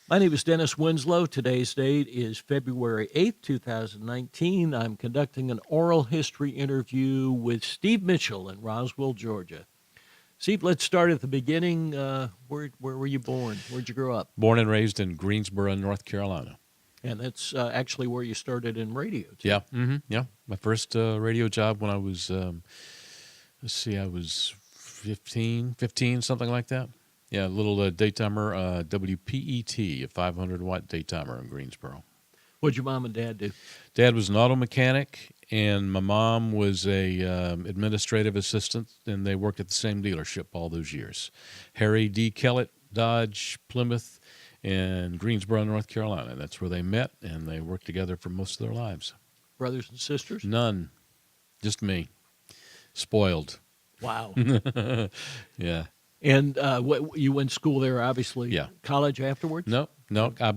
My name is Dennis Winslow. Today's date is February 8th, 2019. I'm conducting an oral history interview with Steve Mitchell in Roswell, Georgia. Steve, let's start at the beginning. Where were you born? Where'd you grow up? Born and raised in Greensboro, North Carolina. And that's actually where you started in radio, too. Yeah, yeah. My first radio job when I was, I was 15, something like that. Yeah, a little daytimer, WPET, a 500-watt daytimer in Greensboro. What'd your mom and dad do? Dad was an auto mechanic, and my mom was a administrative assistant, and they worked at the same dealership all those years. Harry D. Kellett, Dodge, Plymouth, and Greensboro, North Carolina. That's where they met, and they worked together for most of their lives. Brothers and sisters? None. Just me. Spoiled. Wow. Yeah. And you went to school there, obviously. Yeah. College afterwards? No,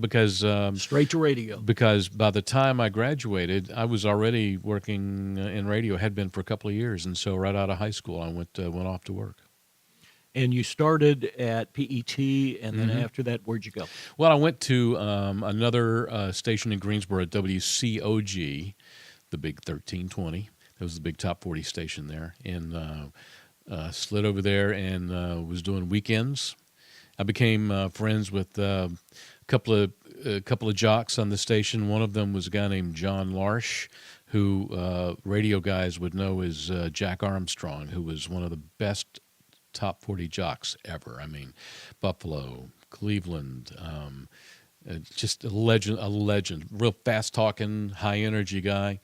because Straight to radio. because by the time I graduated, I was already working in radio. Had been for a couple of years, and so right out of high school, I went off to work. And you started at PET, and then after that, where'd you go? Well, I went to another station in Greensboro, WCOG, the big 1320. That was the big top 40 station there, and slid over there and was doing weekends. I became friends with a couple of jocks on the station. One of them was a guy named John Larsh, who radio guys would know as Jack Armstrong, who was one of the best top 40 jocks ever. I mean, Buffalo, Cleveland, just a legend, real fast talking, high energy guy,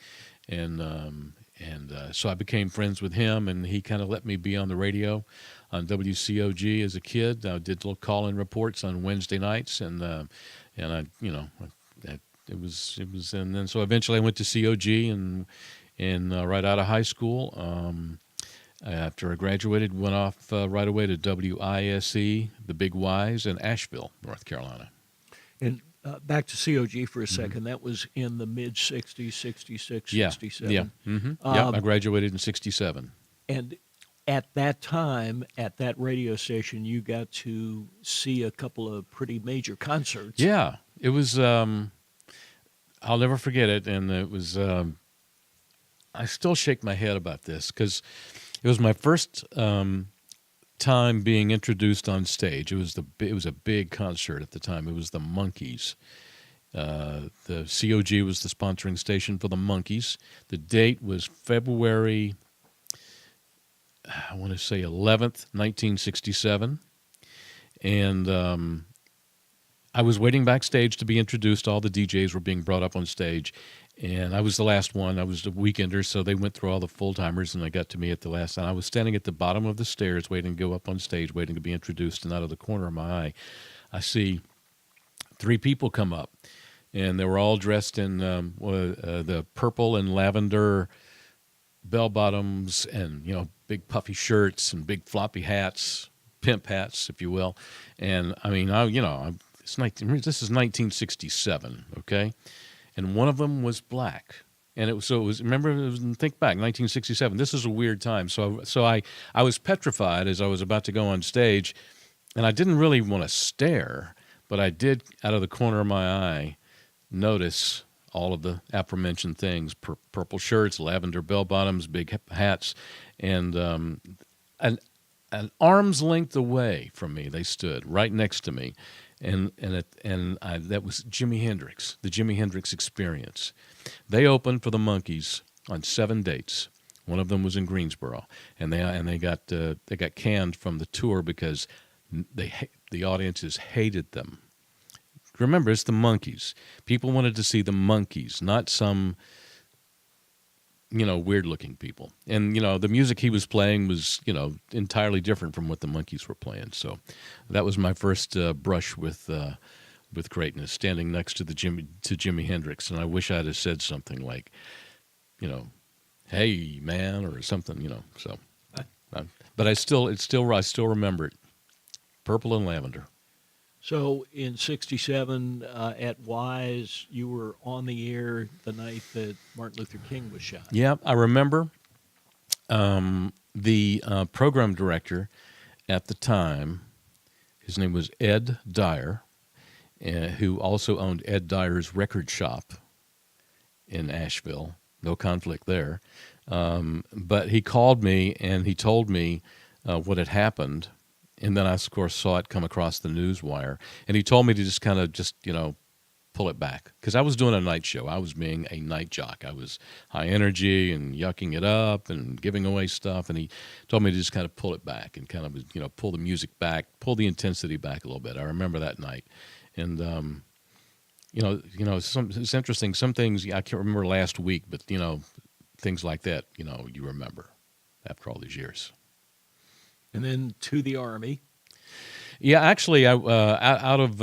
and so I became friends with him, and he kind of let me be on the radio on WCOG as a kid. I did little call-in reports on Wednesday nights, and I, it was, and then so eventually I went to COG, and right out of high school, after I graduated, went off right away to WISE, the Big Y's in Asheville, North Carolina. And back to COG for a second. That was in the mid-'60s, 66, Yeah, 67. yeah, yeah. I graduated in '67. And at that time, at that radio station, you got to see a couple of pretty major concerts. Yeah, it was. I'll never forget it, and it was. I still shake my head about this because it was my first time being introduced on stage. It was a big concert at the time. It was the Monkees. The COG was the sponsoring station for the Monkees. The date was February, I want to say 11th, 1967, and I was waiting backstage to be introduced. All the DJs were being brought up on stage, and I was the last one. I was the weekender, so they went through all the full-timers, and they got to me at the last. And I was standing at the bottom of the stairs waiting to go up on stage, waiting to be introduced, and out of the corner of my eye, I see three people come up, and they were all dressed in the purple and lavender bell-bottoms and, big puffy shirts and big floppy hats, pimp hats, if you will. And, I mean, this is 1967, okay? And one of them was black. And think back, 1967. This is a weird time. So I was petrified as I was about to go on stage, and I didn't really want to stare, but I did, out of the corner of my eye, notice all of the aforementioned things: purple shirts, lavender bell bottoms, big hats, and an arm's length away from me, they stood right next to me. That was Jimi Hendrix, the Jimi Hendrix Experience. They opened for the Monkees on 7 dates. One of them was in Greensboro, and they got canned from the tour because the audiences hated them. Remember, it's the Monkees. People wanted to see the Monkees, not some weird-looking people. And, the music he was playing was, entirely different from what the Monkees were playing. So that was my first brush with greatness, standing next to Jimi Hendrix. And I wish I'd have said something like, hey, man, or something, So, but I still remember it. Purple and lavender. So in 67 at Wise, you were on the air the night that Martin Luther King was shot. Yeah, I remember the program director at the time. His name was Ed Dyer, who also owned Ed Dyer's record shop in Asheville. No conflict there. But he called me and he told me what had happened. And then I, of course, saw it come across the news wire. And he told me to just kind of pull it back. Because I was doing a night show. I was being a night jock. I was high energy and yucking it up and giving away stuff. And he told me to just kind of pull it back and kind of, pull the music back, pull the intensity back a little bit. I remember that night. And, it's interesting. Some things I can't remember last week, but, things like that, you remember after all these years. And then to the Army. Yeah, actually, I out of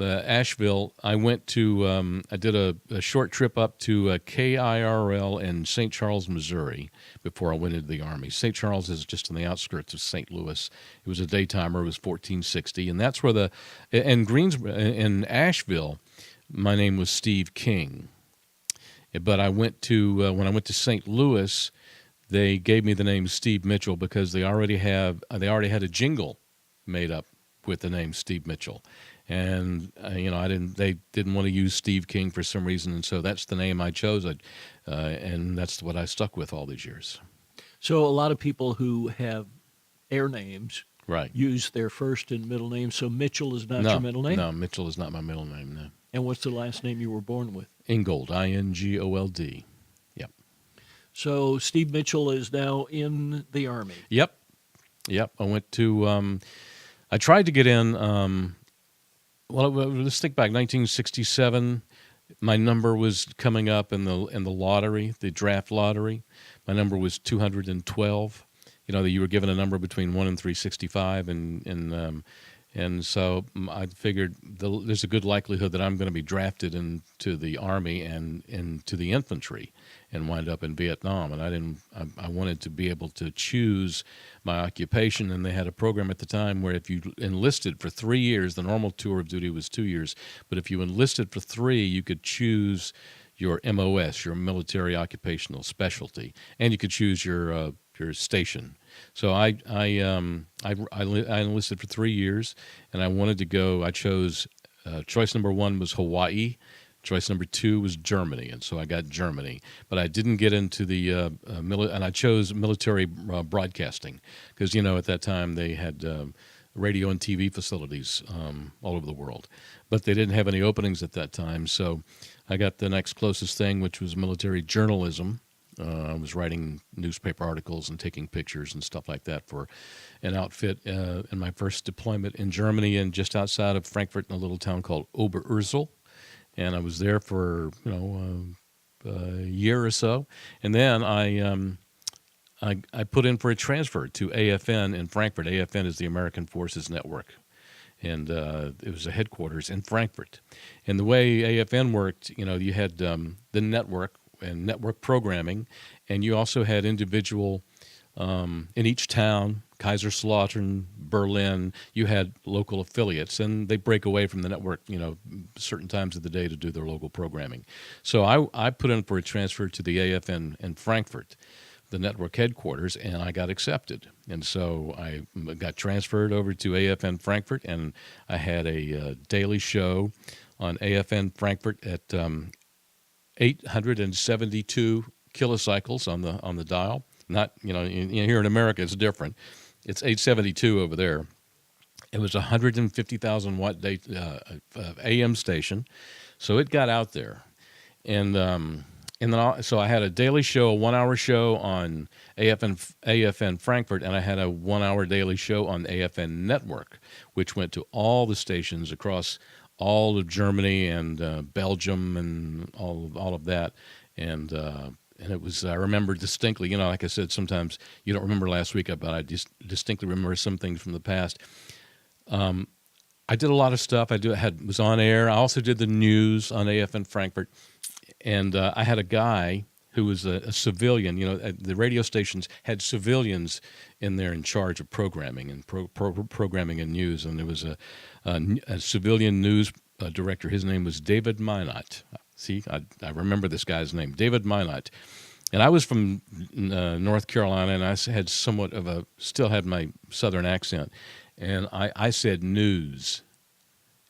Asheville, I went to I did a short trip up to KIRL in St. Charles, Missouri, before I went into the Army. St. Charles is just on the outskirts of St. Louis. It was a daytimer. It was 1460, and that's where in Asheville, my name was Steve King. But I went to when I went to St. Louis, they gave me the name Steve Mitchell because they already had a jingle made up with the name Steve Mitchell, and they didn't want to use Steve King for some reason, and so that's the name I chose, and that's what I stuck with all these years. So a lot of people who have air names right use their first and middle name. So Mitchell is not your middle name? No, Mitchell is not my middle name. No. And what's the last name you were born with? Ingold, Ingold. Yep. So Steve Mitchell is now in the Army. Yep. I went to. I tried to get in. Let's think back. 1967. My number was coming up in the lottery, the draft lottery. My number was 212. You were given a number between 1 and 365, and so I figured there's a good likelihood that I'm going to be drafted into the Army and into the infantry and wind up in Vietnam. And I wanted to be able to choose my occupation, and they had a program at the time where if you enlisted for 3 years, the normal tour of duty was 2 years, but if you enlisted for 3, you could choose your MOS, your military occupational specialty, and you could choose your station. So I enlisted for 3 years, and I wanted to go. I chose choice number 1 was Hawaii, choice number 2 was Germany, and so I got Germany. But I didn't get into the and I chose military broadcasting because at that time they had radio and TV facilities all over the world, but they didn't have any openings at that time. So I got the next closest thing, which was military journalism. I was writing newspaper articles and taking pictures and stuff like that for an outfit in my first deployment in Germany and just outside of Frankfurt in a little town called Oberursel. And I was there for, a year or so. And then I put in for a transfer to AFN in Frankfurt. AFN is the American Forces Network. And it was a headquarters in Frankfurt. And the way AFN worked, you had the network and network programming, and you also had individual in each town, Kaiserslautern, Berlin, you had local affiliates, and they break away from the network, certain times of the day to do their local programming. So I put in for a transfer to the AFN in Frankfurt, the network headquarters, and I got accepted. And so I got transferred over to AFN Frankfurt, and I had a daily show on AFN Frankfurt at 872 kilocycles on the dial. Not here in America it's different. It's 872 over there. It was a 150,000 watt AM station, so it got out there, and then so I had a daily show, a 1 hour show on AFN Frankfurt, and I had a 1 hour daily show on AFN Network, which went to all the stations across all of Germany and Belgium and all of that, and it was, I remember distinctly, like I said, sometimes you don't remember last week, but I just distinctly remember some things from the past. I did a lot of stuff. Was on air. I also did the news on AFN Frankfurt, and I had a guy who was a civilian. The radio stations had civilians in there in charge of programming and programming and news, and there was a civilian news director. His name was David Minot. See, I remember this guy's name, David Minot. And I was from North Carolina, and I had still had my southern accent. And I said news.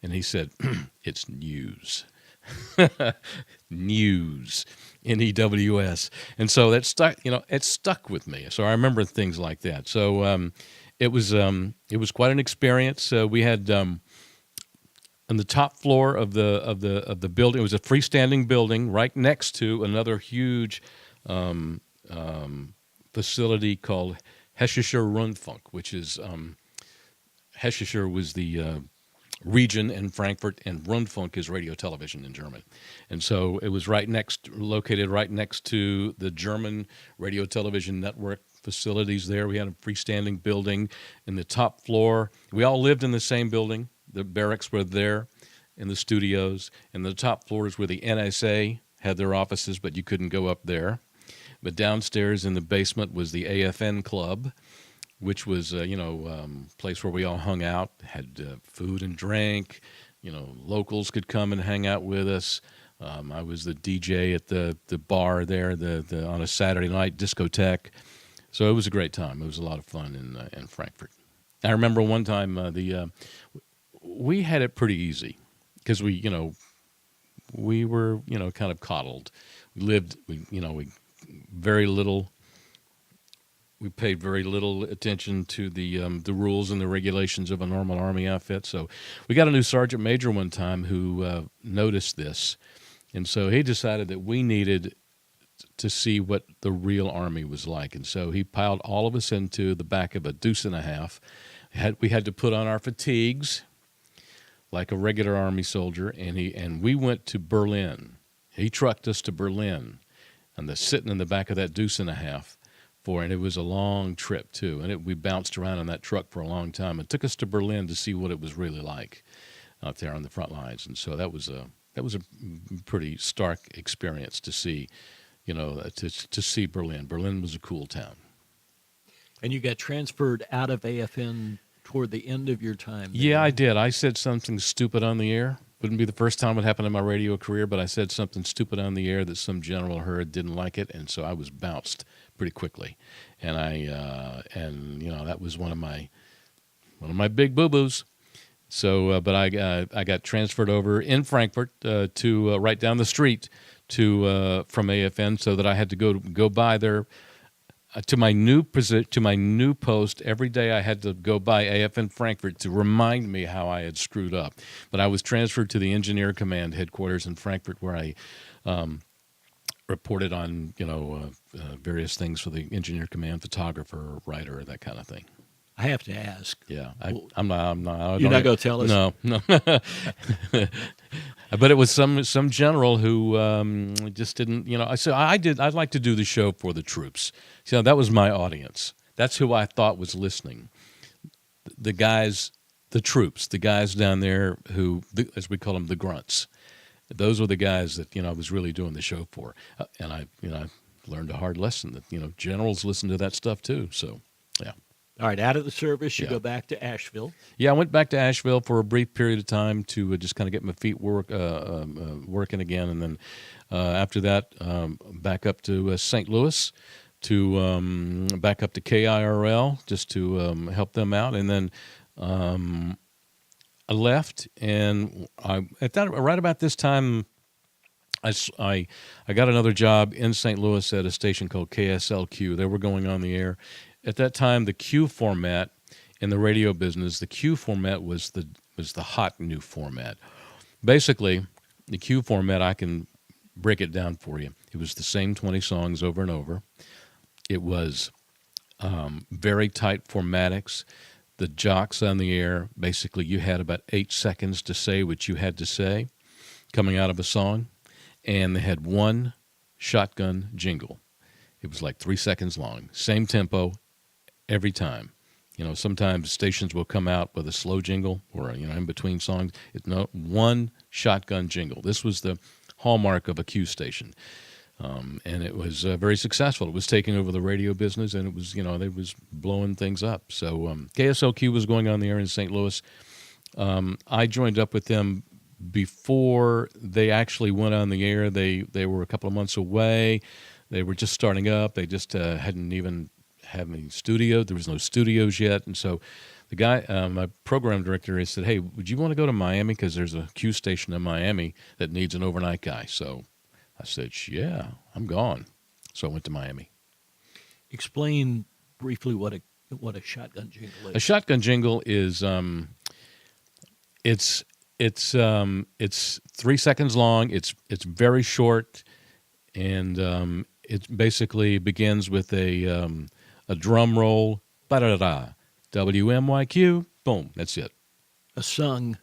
And he said, "It's news." News, News. And so that stuck, it stuck with me. So I remember things like that. So it was quite an experience. We had on the top floor of the building, it was a freestanding building right next to another huge facility called Hessischer Rundfunk, which is Hessischer was the region in Frankfurt, and Rundfunk is radio television in German. And so it was located right next to the German radio television network facilities there. We had a freestanding building in the top floor. We all lived in the same building. The barracks were there in the studios. And the top floor is where the NSA had their offices, but you couldn't go up there. But downstairs in the basement was the AFN Club, which was place where we all hung out, had food and drink. Locals could come and hang out with us. I was the DJ at the bar there, on a Saturday night discotheque. So it was a great time. It was a lot of fun in Frankfurt. I remember one time we had it pretty easy because we were kind of coddled. We very little. We paid very little attention to the rules and the regulations of a normal Army outfit. So we got a new sergeant major one time who noticed this. And so he decided that we needed to see what the real Army was like. And so he piled all of us into the back of a deuce and a half. We had to put on our fatigues like a regular Army soldier. And we went to Berlin. He trucked us to Berlin. And sitting in the back of that deuce and a half. And it was a long trip too, and we bounced around in that truck for a long time. It took us to Berlin to see what it was really like out there on the front lines, and so that was a pretty stark experience to see, to see Berlin. Berlin was a cool town. And you got transferred out of AFN toward the end of your time there. Yeah, I did. I said something stupid on the air. Wouldn't be the first time it happened in my radio career, but I said something stupid on the air that some general heard, didn't like it, and so I was bounced pretty quickly. And that was one of my big boo-boos. So, but I got transferred over in Frankfurt to right down the street from AFN, so that I had to go by there to my new post every day. I had to go by AFN Frankfurt to remind me how I had screwed up. But I was transferred to the Engineer Command headquarters in Frankfurt, where I reported on various things for the Engineer Command, photographer, writer, that kind of thing. I have to ask. Yeah, I'm not. You're not going to tell us? No. But it was some general who just didn't. I said I'd like to do the show for the troops. So that was my audience. That's who I thought was listening. The guys, the troops, the guys down there who, as we call them, the grunts. Those were the guys that I was really doing the show for, and I learned a hard lesson that generals listen to that stuff too. So yeah. All right, out of the service, you go back to Asheville. Yeah, I went back to Asheville for a brief period of time to just kind of get my feet working again, and then after that, back up to St. Louis, to back up to KIRL just to help them out, and then I left, and right about this time, I got another job in St. Louis at a station called KSLQ. They were going on the air. At that time, the Q format in the radio business, the Q format was the hot new format. Basically, the Q format, I can break it down for you. It was the same 20 songs over and over. It was very tight formatics. The jocks on the air, basically you had about 8 seconds to say what you had to say coming out of a song, and they had one shotgun jingle. It was like 3 seconds long, same tempo every time. Sometimes stations will come out with a slow jingle or in between songs. One shotgun jingle. This was the hallmark of a Q station. And it was very successful. It was taking over the radio business, and it was, it was blowing things up. So KSLQ was going on the air in St. Louis. I joined up with them before they actually went on the air. They were a couple of months away. They were just starting up. They just hadn't even have any studio. There was no studios yet, and so the guy, my program director, he said, "Hey, would you want to go to Miami? Because there's a Q station in Miami that needs an overnight guy." So I said, "Yeah, I'm gone." So I went to Miami. Explain briefly what a shotgun jingle is. A shotgun jingle is it's 3 seconds long. It's very short, and it basically begins with a drum roll. Ba-da-da-da. WMYQ. Boom. That's it. A sung.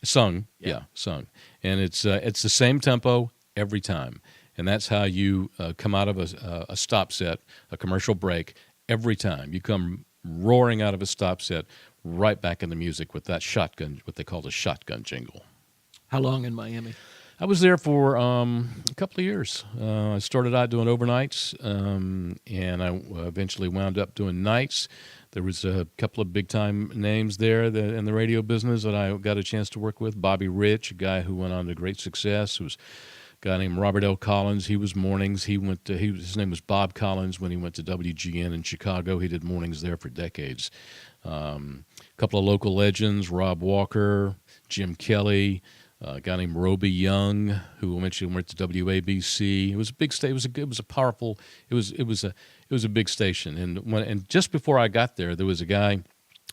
Sung. Yeah. Yeah, sung. And it's the same tempo every time. And that's how you come out of a stop set, a commercial break, every time. You come roaring out of a stop set right back into music with that shotgun, what they call a shotgun jingle. How long in Miami? I was there for a couple of years. I started out doing overnights, and I eventually wound up doing nights. There was a couple of big-time names there in the radio business that I got a chance to work with. Bobby Rich, a guy who went on to great success, who was a guy named Robert L. Collins. He was mornings. His name was Bob Collins when he went to WGN in Chicago. He did mornings there for decades. A couple of local legends, Rob Walker, Jim Kelly, a guy named Roby Young, who eventually went to WABC. It was a big station. It was a big station. And just before I got there, there was a guy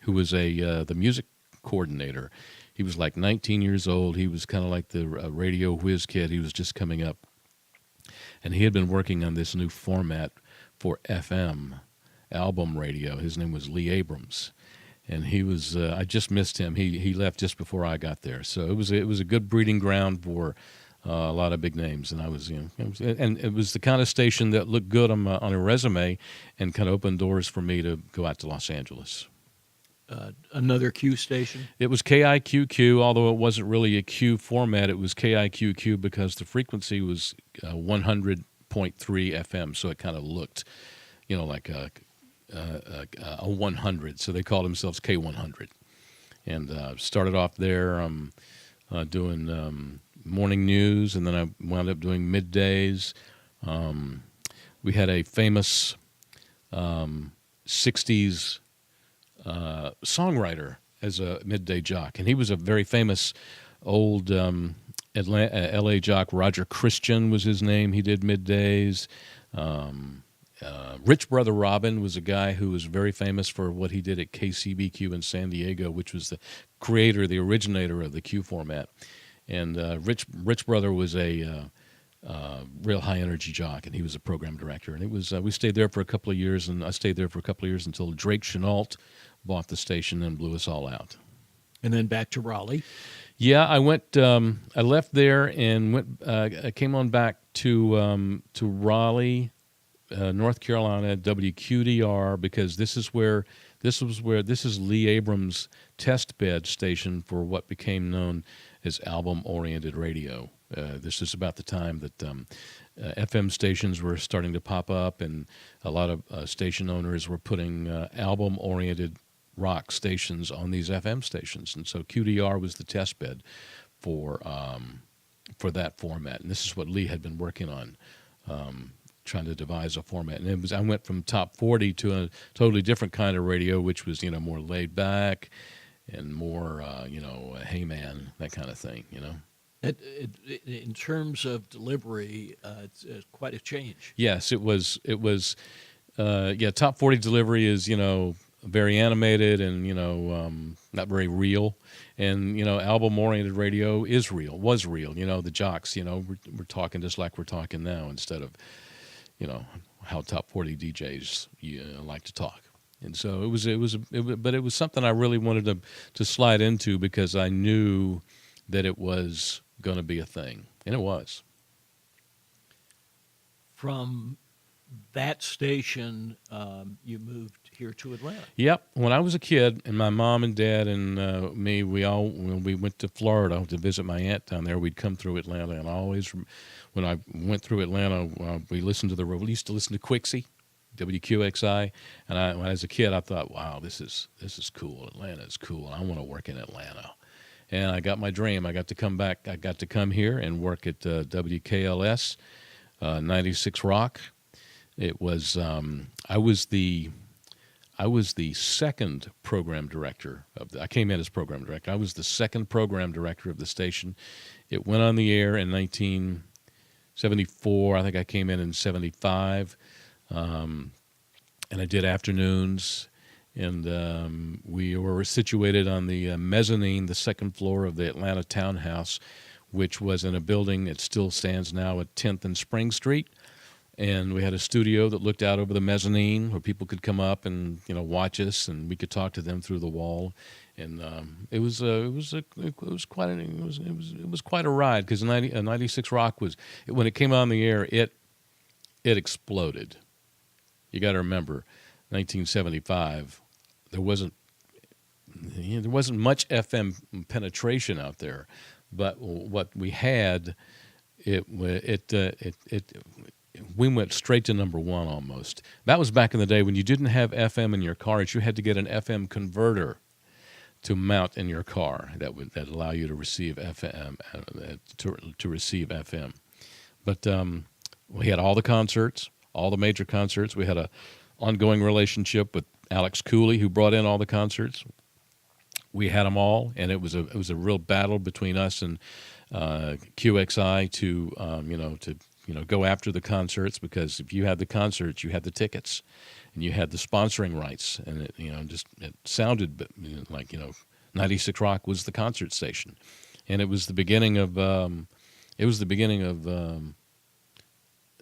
who was the music coordinator. He was like 19 years old. He was kind of like the radio whiz kid. He was just coming up, and he had been working on this new format for FM album radio. His name was Lee Abrams. And he was, I just missed him. He left just before I got there. So it was a good breeding ground for a lot of big names. And and it was the kind of station that looked good on a resume and kind of opened doors for me to go out to Los Angeles. Another Q station? It was KIQQ, although it wasn't really a Q format. It was KIQQ because the frequency was 100.3 FM. So it kind of looked, like a 100, so they called themselves K100, and started off there doing morning news, and then I wound up doing middays. We had a famous 60s songwriter as a midday jock, and he was a very famous old LA jock. Roger Christian was his name. He did middays. Rich Brother Robin was a guy who was very famous for what he did at KCBQ in San Diego, which was the originator of the Q format. And Rich Brother was a real high energy jock, and he was a program director. And it was we stayed there for a couple of years, and I stayed there for a couple of years until Drake Chenault bought the station and blew us all out. And then back to Raleigh. Yeah, I went. I left there and went. I came on back to Raleigh, North Carolina, WQDR, because this is Lee Abrams' test bed station for what became known as album-oriented radio. This is about the time that FM stations were starting to pop up, and a lot of station owners were putting album-oriented rock stations on these FM stations, and so QDR was the test bed for that format. And this is what Lee had been working on. Trying to devise a format, and I went from top 40 to a totally different kind of radio, which was more laid back and more hey man, that kind of thing. In terms of delivery, it's quite a change. Yes, it was. Top 40 delivery is very animated and not very real, and album-oriented radio was real. The jocks, we're talking just like we're talking now, instead of how top 40 DJs like to talk. And so but it was something I really wanted to slide into, because I knew that it was going to be a thing, and it was. From that station, you moved here to Atlanta. Yep. When I was a kid, and my mom and dad and me, when we went to Florida to visit my aunt down there, we'd come through Atlanta, and when I went through Atlanta, we used to listen to Quixie, WQXI, and as a kid, I thought, wow, this is cool. Atlanta is cool. I want to work in Atlanta. And I got my dream. I got to come back. I got to come here and work at WKLS, 96 Rock. It was I I was the second program director I came in as program director. I was the second program director of the station. It went on the air in 1974. I think I came in 75, and I did afternoons. And we were situated on the mezzanine, the second floor of the Atlanta Townhouse, which was in a building that still stands now at 10th and Spring Street. And we had a studio that looked out over the mezzanine where people could come up and watch us, and we could talk to them through the wall. And it was quite a ride, because 96 Rock was, when it came on the air, it exploded. You got to remember, 1975, there wasn't much FM penetration out there, but what we had, we went straight to number one almost. That was back in the day when you didn't have FM in your cars. You had to get an FM converter to mount in your car that allow you to receive FM to receive FM. But we had all the concerts, all the major concerts. We had a ongoing relationship with Alex Cooley, who brought in all the concerts. We had them all, and it was a real battle between us and QXI to go after the concerts, because if you had the concerts, you had the tickets, and you had the sponsoring rights, and it sounded like 96 Rock was the concert station, and it was the beginning of a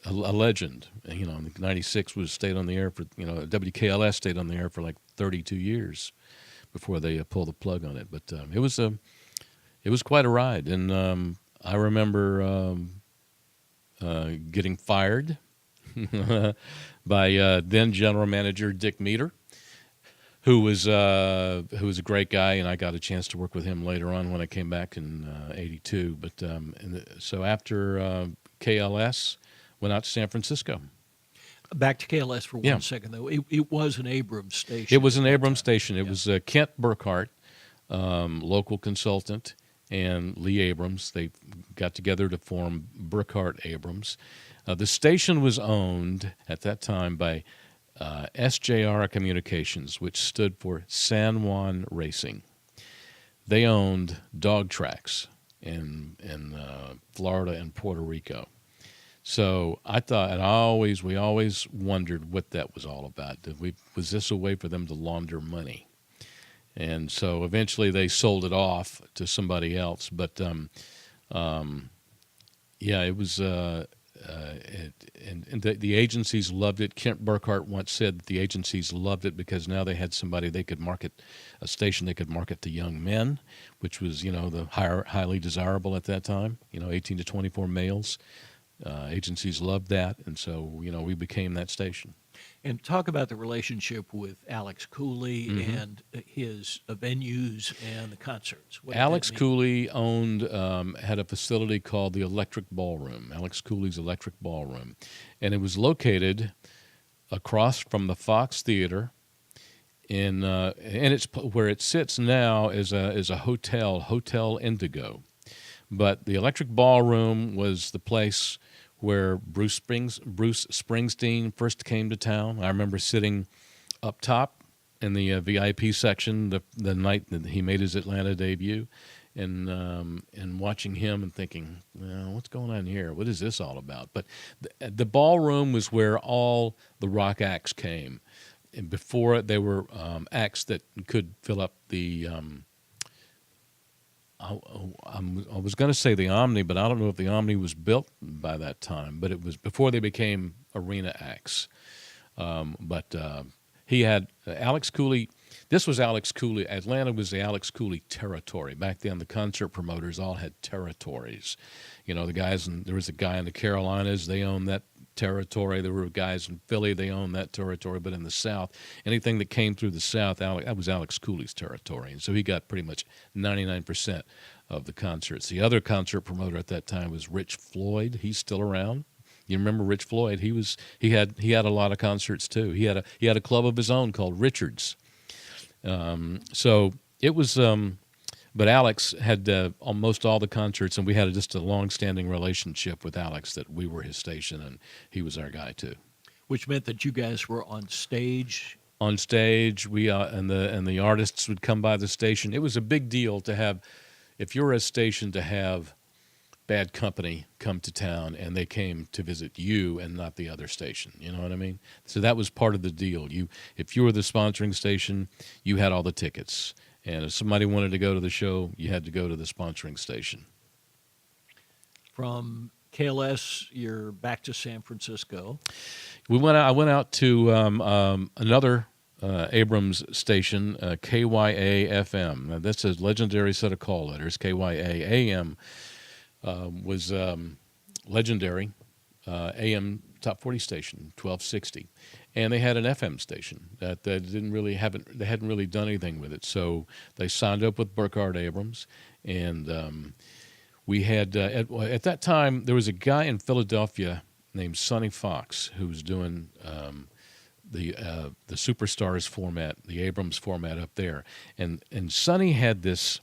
legend. 96 stayed on the air for WKLS stayed on the air for like 32 years before they pulled the plug on it. But it was quite a ride, and I remember getting fired by then general manager Dick Meter, who was a great guy, and I got a chance to work with him later on when I came back in '82. But so after KLS, went out to San Francisco. Back to KLS for one second, though. It was an Abrams station. It was an Abrams station. It was Kent Burkhart, local consultant, and Lee Abrams. They got together to form Burkhart Abrams. The station was owned at that time by SJR Communications, which stood for San Juan Racing. They owned dog tracks in Florida and Puerto Rico. So I thought, and we always wondered what that was all about. Was this a way for them to launder money? And so eventually they sold it off to somebody else. But it was, and the agencies loved it. Kent Burkhart once said that the agencies loved it because now they had somebody they could market, a station they could market to young men, which was the highly desirable at that time. 18 to 24 males. Agencies loved that, and so we became that station. And talk about the relationship with Alex Cooley and his venues and the concerts. Alex Cooley had a facility called the Electric Ballroom, Alex Cooley's Electric Ballroom, and it was located across from the Fox Theater. And it's where it sits now is a Hotel Indigo, but the Electric Ballroom was the place where Bruce Springsteen first came to town. I remember sitting up top in the VIP section the night that he made his Atlanta debut, and watching him and thinking, well, what's going on here? What is this all about? But the ballroom was where all the rock acts came. And before it, they were acts that could fill up the I was going to say the Omni, but I don't know if the Omni was built by that time. But it was before they became arena acts. But he had Alex Cooley. This was Alex Cooley. Atlanta was the Alex Cooley territory. Back then, the concert promoters all had territories. The guys, and there was a guy in the Carolinas. They owned that territory. There were guys in Philly. They owned that territory. But in the South, anything that came through the South, that was Alex Cooley's territory. And so he got pretty much 99% of the concerts. The other concert promoter at that time was Rich Floyd. He's still around. You remember Rich Floyd? He had a lot of concerts too. He had a club of his own called Richards. So it was. But Alex had almost all the concerts, and we had just a long-standing relationship with Alex that we were his station, and he was our guy too. Which meant that you guys were on stage on stage. We and the artists would come by the station. It was a big deal to have, if you're a station, to have bad company come to town, and they came to visit you and not the other station. You know what I mean? So that was part of the deal. If you were the sponsoring station, you had all the tickets, and if somebody wanted to go to the show, you had to go to the sponsoring station. From KLS, you're back to San Francisco. I went out to another Abrams station, KYA FM. Now, that's a legendary set of call letters. KYA AM was legendary AM top 40 station, 1260, and they had an FM station that they hadn't really done anything with it. So they signed up with Burkhard Abrams, and we had at that time there was a guy in Philadelphia named Sonny Fox who was doing the Superstars format, the Abrams format up there, and Sonny had this.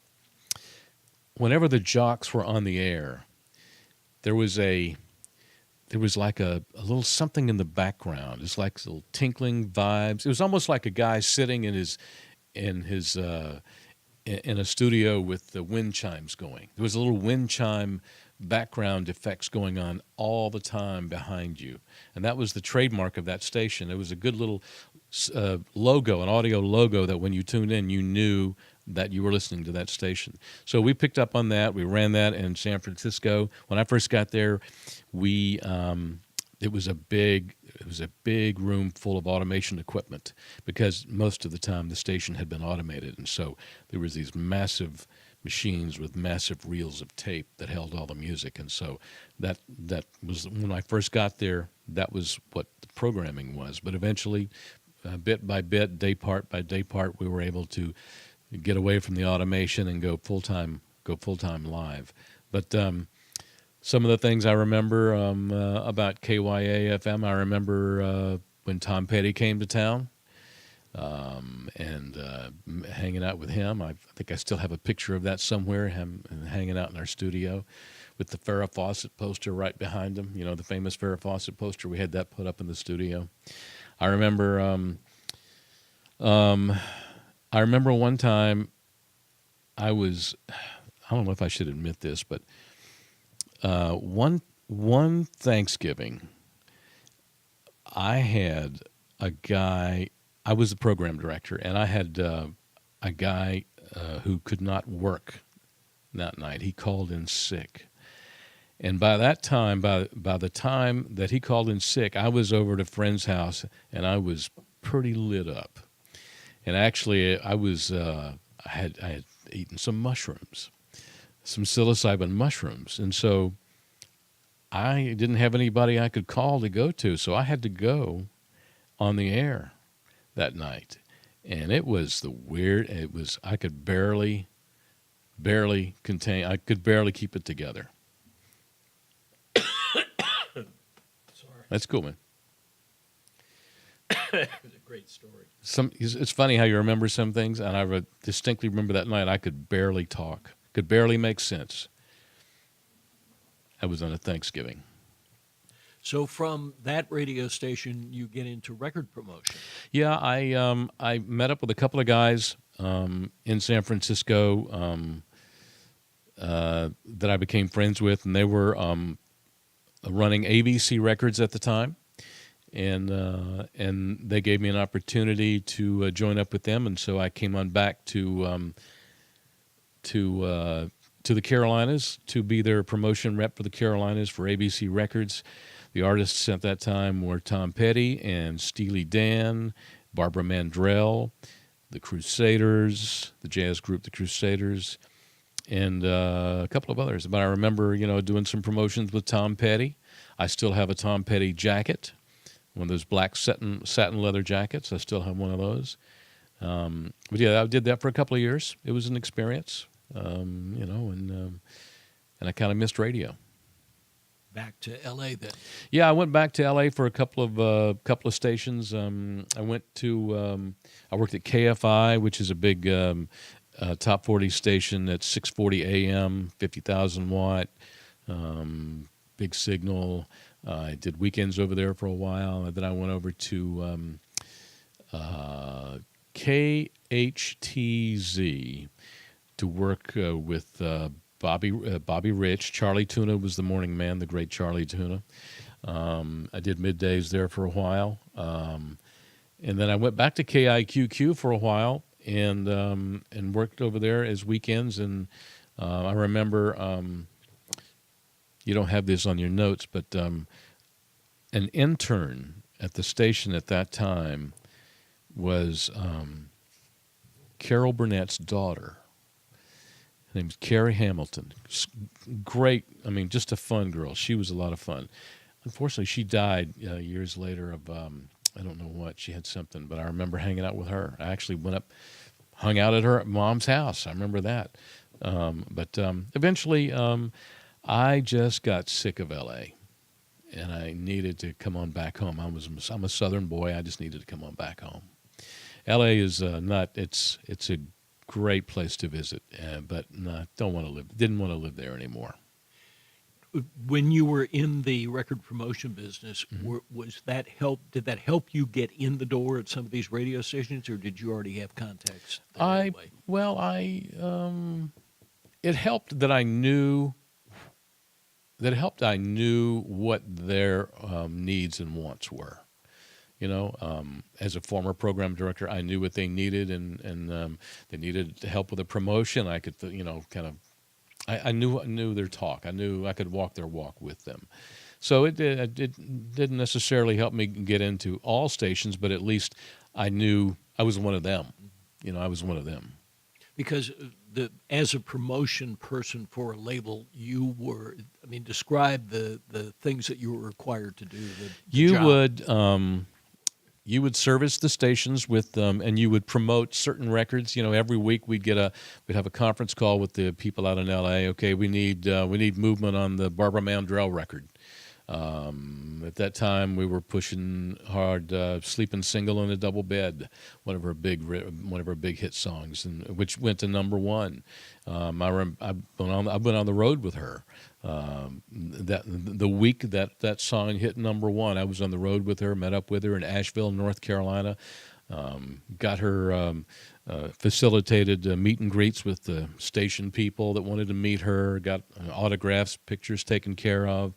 Whenever the jocks were on the air, there was like a little something in the background. It's like little tinkling vibes. It was almost like a guy sitting in a studio with the wind chimes going. There was a little wind chime background effects going on all the time behind you, and that was the trademark of that station. It was a good little logo, an audio logo that when you tuned in, you knew that you were listening to that station. So we picked up on that. We ran that in San Francisco. When I first got there, it was a big room full of automation equipment, because most of the time the station had been automated, and so there was these massive machines with massive reels of tape that held all the music. And so that was, when I first got there, that was what the programming was. But eventually, bit by bit, day part by day part, we were able to get away from the automation and go full-time live. But some of the things I remember about KYA-FM, I remember when Tom Petty came to town, and hanging out with him. I think I still have a picture of that somewhere, him hanging out in our studio with the Farrah Fawcett poster right behind him, the famous Farrah Fawcett poster. We had that put up in the studio. I remember one time I don't know if I should admit this, but one Thanksgiving, I had a guy. I was the program director, and I had a guy who could not work that night. He called in sick, and by that time, by the time that he called in sick, I was over at a friend's house, and I was pretty lit up. And actually, I had eaten some mushrooms, some psilocybin mushrooms, and so I didn't have anybody I could call to go to, so I had to go on the air that night. And it was I could barely keep it together. Sorry. That's cool, man. It was a great story. It's funny how you remember some things, and I distinctly remember that night I could barely talk, could barely make sense. I was on a Thanksgiving. So from that radio station, you get into record promotion. Yeah, I met up with a couple of guys in San Francisco that I became friends with, and they were running ABC Records at the time, and they gave me an opportunity to join up with them, and so I came on back to the Carolinas to be their promotion rep for the Carolinas for ABC Records. The artists at that time were Tom Petty and Steely Dan, Barbara Mandrell, the Crusaders, the jazz group The Crusaders, and a couple of others. But I remember, doing some promotions with Tom Petty. I still have a Tom Petty jacket, one of those black satin leather jackets. I still have one of those. But yeah, I did that for a couple of years. It was an experience, and I kind of missed radio. Back to L.A. then. Yeah, I went back to L.A. for a couple of stations. I worked at KFI, which is a big top 40 station at 640 AM, 50,000 watt, big signal. I did weekends over there for a while, and then I went over to KHTZ to work with Bobby Rich. Charlie Tuna was the morning man, the great Charlie Tuna. I did middays there for a while. And then I went back to KIQQ for a while and worked over there as weekends. And I remember, you don't have this on your notes, but an intern at the station at that time was Carol Burnett's daughter. Her name's Carrie Hamilton. Great, I mean, just a fun girl. She was a lot of fun. Unfortunately, she died years later of, I don't know what, she had something, but I remember hanging out with her. I actually went up, hung out at her mom's house. I remember that. But eventually, I just got sick of L.A., and I needed to come on back home. I'm a Southern boy. I just needed to come on back home. L.A. is it's a great place to visit, but didn't want to live there anymore. When you were in the record promotion business, did that help you get in the door at some of these radio stations, or did you already have contacts? It helped that I knew what their needs and wants were. You know, as a former program director, I knew what they needed, and they needed help with a promotion. I could, I knew their talk. I knew I could walk their walk with them. So it didn't necessarily help me get into all stations, but at least I knew I was one of them. You know, I was one of them. Because as a promotion person for a label, describe the things that you were required to do. You would service the stations with and you would promote certain records. You know, every week we'd have a conference call with the people out in L.A. Okay, we need movement on the Barbara Mandrell record. At that time, we were pushing hard, "Sleeping Single in a Double Bed," one of her big hit songs, and which went to number one. I've been on the road with her. The week that song hit number one, I was on the road with her, met up with her in Asheville, North Carolina. Got her facilitated meet and greets with the station people that wanted to meet her, got autographs, pictures taken care of.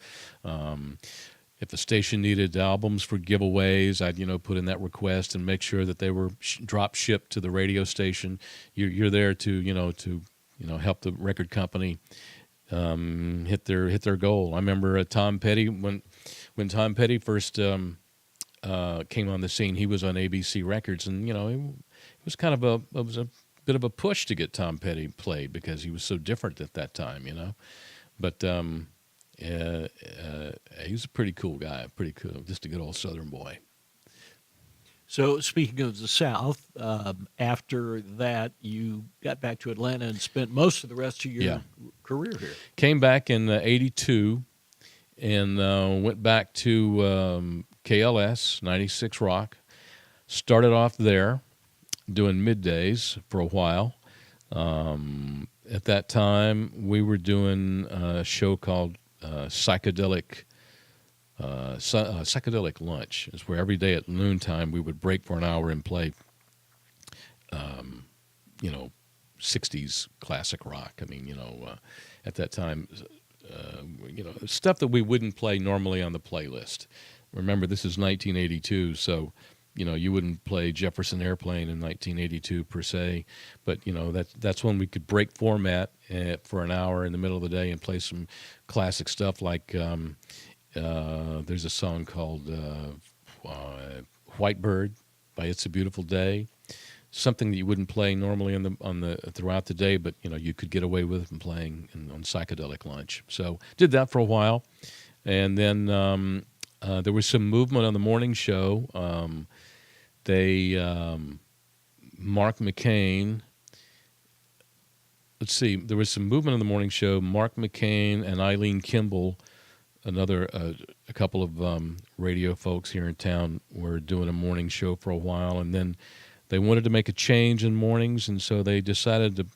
If the station needed albums for giveaways, I'd put in that request and make sure that they were drop shipped to the radio station. You're there to help the record company hit their goal. I remember Tom Petty when Tom Petty first came on the scene. He was on ABC Records, and it was kind of a bit of a push to get Tom Petty played because he was so different at that time, But he was a pretty cool guy, pretty cool, just a good old Southern boy. So speaking of the South, after that, you got back to Atlanta and spent most of the rest of your career here. Came back in '82 and went back to KLS 96 Rock. Started off there doing middays for a while. At that time, we were doing a show called Psychedelic Lunch. Is where every day at noontime we would break for an hour and play, 60s classic rock. I mean, at that time, stuff that we wouldn't play normally on the playlist. Remember, this is 1982, so you wouldn't play Jefferson Airplane in 1982 per se, but that's when we could break format for an hour in the middle of the day and play some classic stuff like there's a song called White Bird by It's a Beautiful Day, something that you wouldn't play normally on the throughout the day, but you could get away with and playing on Psychedelic Lunch. So did that for a while, and then there was some movement on the morning show. Mark McCain. Let's see. There was some movement on the morning show. Mark McCain and Eileen Kimball, a couple of radio folks here in town, were doing a morning show for a while, and then they wanted to make a change in mornings, and so they decided to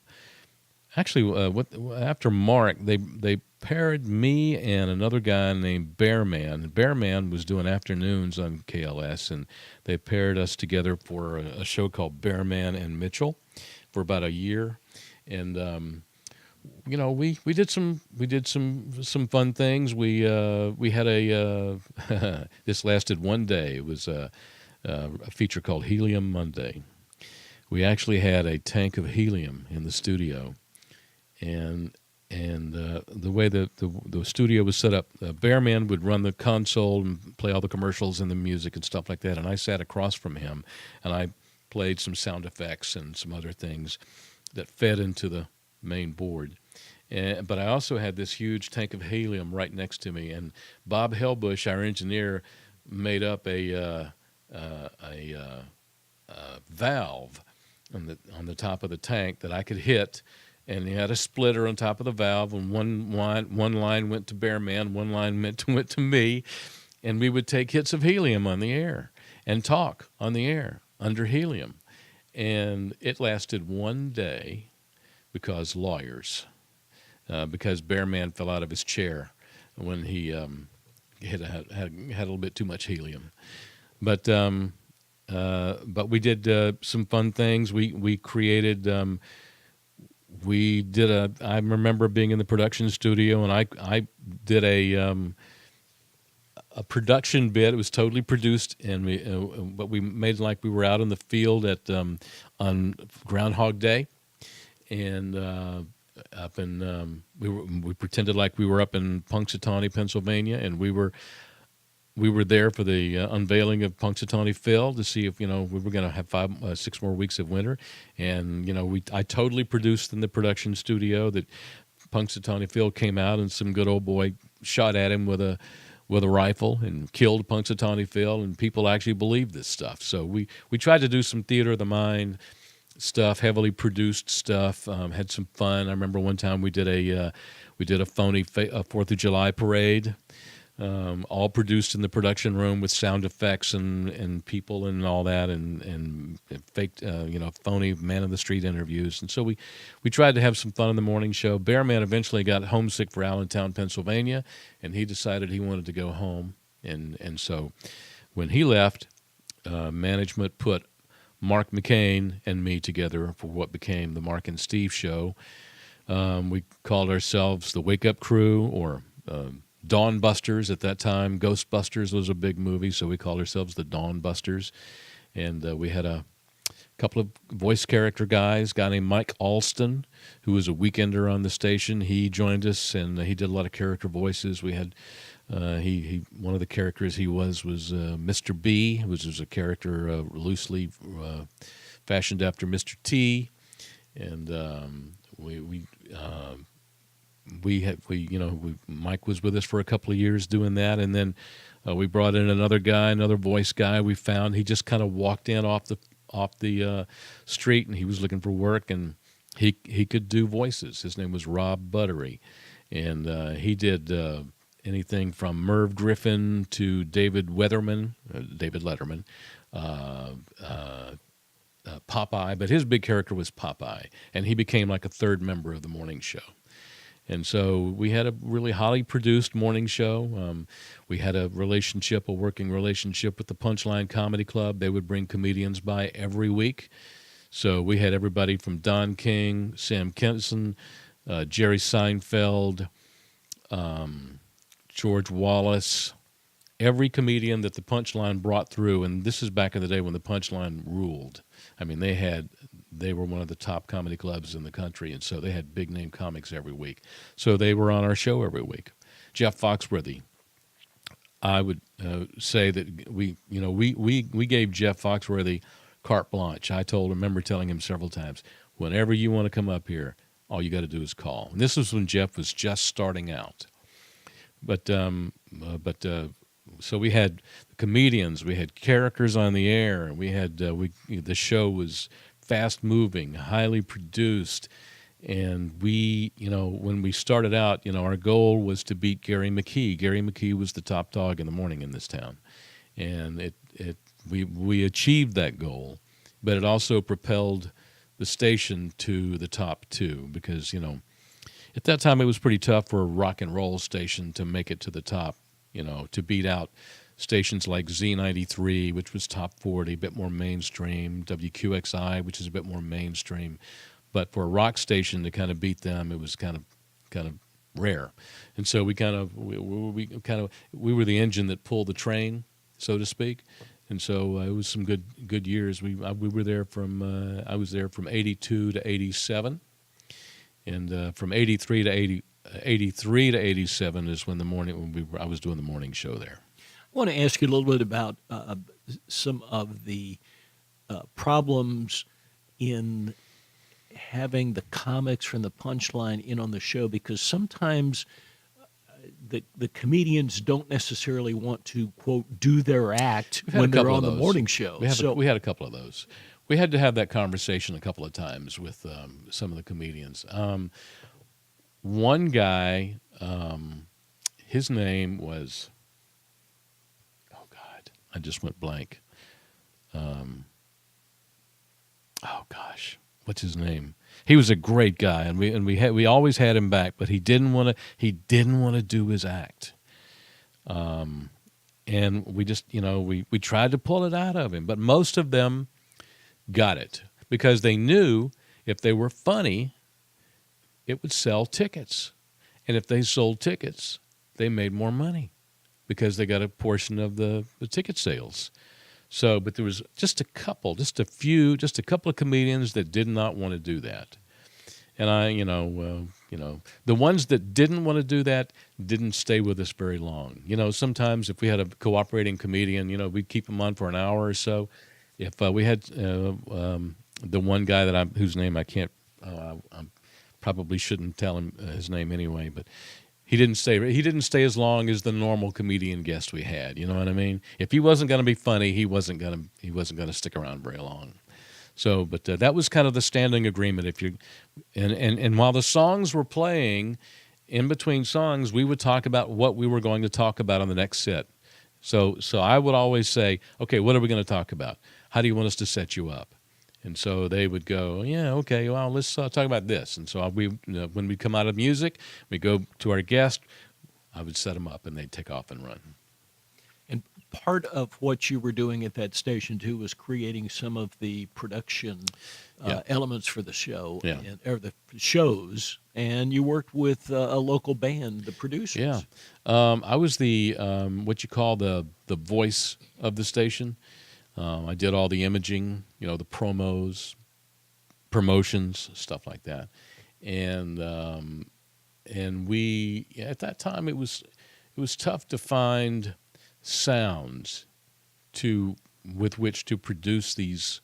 actually, after Mark, they paired me and another guy named Bearman. Bearman was doing afternoons on KLS, and they paired us together for a show called Bearman and Mitchell for about a year. And we did some fun things. We had a this lasted one day. It was a feature called Helium Monday. We actually had a tank of helium in the studio, and the way the studio was set up, Bearman would run the console and play all the commercials and the music and stuff like that, and I sat across from him, and I played some sound effects and some other things that fed into the main board. But I also had this huge tank of helium right next to me, and Bob Helbush, our engineer, made up a valve on the top of the tank that I could hit, and he had a splitter on top of the valve, and one line went to Bearman, one line went to me, and we would take hits of helium on the air and talk on the air under helium. And it lasted one day because lawyers, because Bearman fell out of his chair when he had a little bit too much helium. But we did some fun things. We created. I remember being in the production studio, and I did a production bit. It was totally produced, and but we made it like we were out in the field on Groundhog Day, and up in we pretended like we were up in Punxsutawney, Pennsylvania, and we were there for the unveiling of Punxsutawney Phil to see if we were going to have 6 more weeks of winter, and I totally produced in the production studio that Punxsutawney Phil came out and some good old boy shot at him with a rifle and killed Punxsutawney Phil, and people actually believed this stuff. So we tried to do some theater of the mind stuff, heavily produced stuff, had some fun. I remember one time we did a phony 4th of July parade. All produced in the production room with sound effects and people and all that, and faked, phony man of the street interviews. And so we tried to have some fun in the morning show. Bearman eventually got homesick for Allentown, Pennsylvania, and he decided he wanted to go home. And so when he left, management put Mark McCain and me together for what became the Mark and Steve Show. We called ourselves the Wake Up Crew, or Dawn Busters at that time. Ghostbusters was a big movie, so we called ourselves the Dawn Busters. And we had a couple of voice character guys, a guy named Mike Alston, who was a weekender on the station. He joined us, and he did a lot of character voices. We had one of the characters he was Mr. B, which was a character loosely fashioned after Mr. T. And Mike was with us for a couple of years doing that, and then we brought in another voice guy we found. He just kind of walked in off the street, and he was looking for work, and he could do voices. His name was Rob Buttery, and he did anything from Merv Griffin to David Letterman, Popeye, but his big character was Popeye, and he became like a third member of the morning show. And so we had a really highly produced morning show. We had a working relationship with the Punchline Comedy Club. They would bring comedians by every week. So we had everybody from Don King, Sam Kinison, Jerry Seinfeld, George Wallace, every comedian that the Punchline brought through. And this is back in the day when the Punchline ruled. I mean, they were one of the top comedy clubs in the country, and so they had big-name comics every week. So they were on our show every week. Jeff Foxworthy, I would say that we gave Jeff Foxworthy carte blanche. I remember telling him several times, whenever you want to come up here, all you got to do is call. And this was when Jeff was just starting out. But so we had comedians, we had characters on the air, and we had the show was fast moving, highly produced, and when we started out, our goal was to beat Gary McKee. Gary McKee was the top dog in the morning in this town, and we achieved that goal, but it also propelled the station to the top two, because at that time it was pretty tough for a rock and roll station to make it to the top, to beat out stations like Z93, which was top 40, a bit more mainstream, WQXI, which is a bit more mainstream. But for a rock station to kind of beat them, it was kind of rare. And so we were the engine that pulled the train, so to speak. And so it was some good years. We were there I was there from 82 to 87. And from 83 to 87 is when I was doing the morning show there. I want to ask you a little bit about some of the problems in having the comics from the Punchline in on the show, because sometimes the comedians don't necessarily want to, quote, do their act when they're on the morning show. We had a couple of those. We had to have that conversation a couple of times with some of the comedians. One guy, his name was, oh God, I just went blank. Oh gosh, what's his name? He was a great guy, and we always had him back, but he didn't want to do his act. And we just we tried to pull it out of him, but most of them got it because they knew if they were funny, it would sell tickets. And if they sold tickets, they made more money because they got a portion of the ticket sales. So, but there was just a couple of comedians that did not want to do that. And the ones that didn't want to do that didn't stay with us very long. Sometimes if we had a cooperating comedian, we'd keep them on for an hour or so. If we had the one guy whose name I can't, I probably shouldn't tell him his name anyway, but he didn't stay. He didn't stay as long as the normal comedian guest we had. You know what I mean? If he wasn't going to be funny, he wasn't going to stick around very long. So, but that was kind of the standing agreement. And while the songs were playing, in between songs, we would talk about what we were going to talk about on the next set. So I would always say, okay, what are we going to talk about? How do you want us to set you up? And so they would go, yeah, okay, well, let's talk about this. And so when we come out of music, we go to our guest, I would set them up, and they'd take off and run. And part of what you were doing at that station, too, was creating some of the production elements for the show, or the shows, and you worked with a local band, the producers. Yeah. I was the what you call the voice of the station. I did all the imaging, the promos, promotions, stuff like that. And we at that time it was tough to find sounds with which to produce these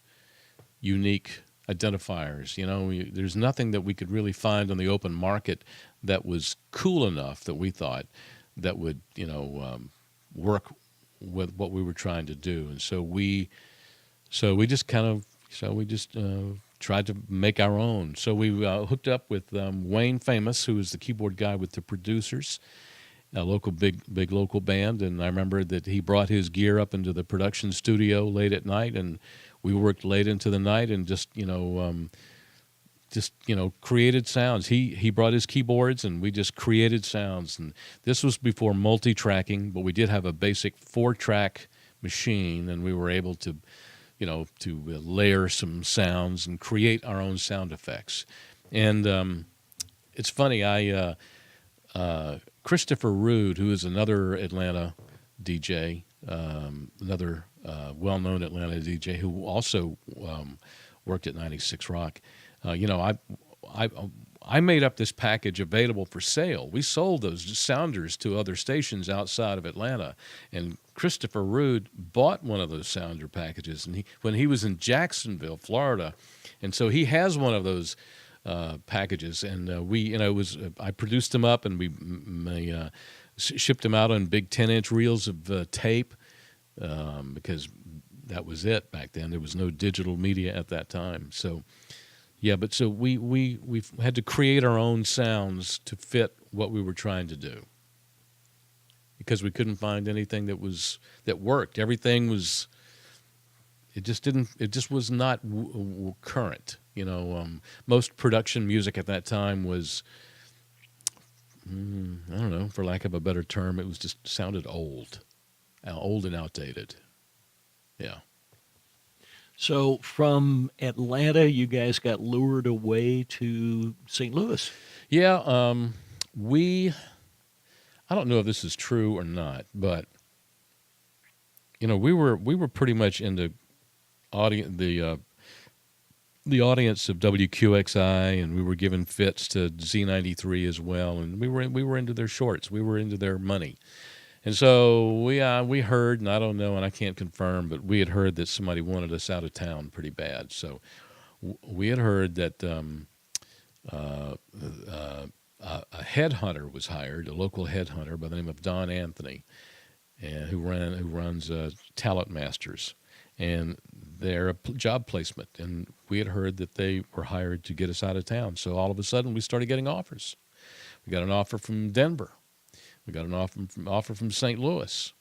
unique identifiers. There's nothing that we could really find on the open market that was cool enough that we thought that would work with what we were trying to do. And so we just tried to make our own. So we hooked up with Wayne Famous, who was the keyboard guy with the producers, a local big local band. And I remember that he brought his gear up into the production studio late at night, and we worked late into the night and just created sounds. He brought his keyboards, and we just created sounds. And this was before multi-tracking, but we did have a basic 4-track machine, and we were able to layer some sounds and create our own sound effects. And it's funny, Christopher Rude, who is another Atlanta DJ, another well-known Atlanta DJ who also worked at 96 Rock. I made up this package available for sale. We sold those sounders to other stations outside of Atlanta, and Christopher Rude bought one of those sounder packages, and when he was in Jacksonville, Florida, and so he has one of those packages, and I produced them up, and we shipped them out on big 10-inch reels of tape because that was it back then. There was no digital media at that time, so. Yeah, but so we had to create our own sounds to fit what we were trying to do because we couldn't find anything that worked. Everything was it just didn't. It just was not current. Most production music at that time was, I don't know, for lack of a better term, it was just sounded old and outdated. Yeah. So from Atlanta, you guys got lured away to St. Louis. Yeah. I don't know if this is true or not, but we were pretty much into the audience of WQXI, and we were giving fits to Z93 as well, and we were into their shorts, we were into their money, and so we heard, and I don't know, and I can't confirm, but we had heard that somebody wanted us out of town pretty bad. So we had heard that a headhunter was hired, a local headhunter by the name of Don Anthony, and who runs Talent Masters, and they're a job placement. And we had heard that they were hired to get us out of town. So all of a sudden, we started getting offers. We got an offer from Denver. We got an offer from St. Louis.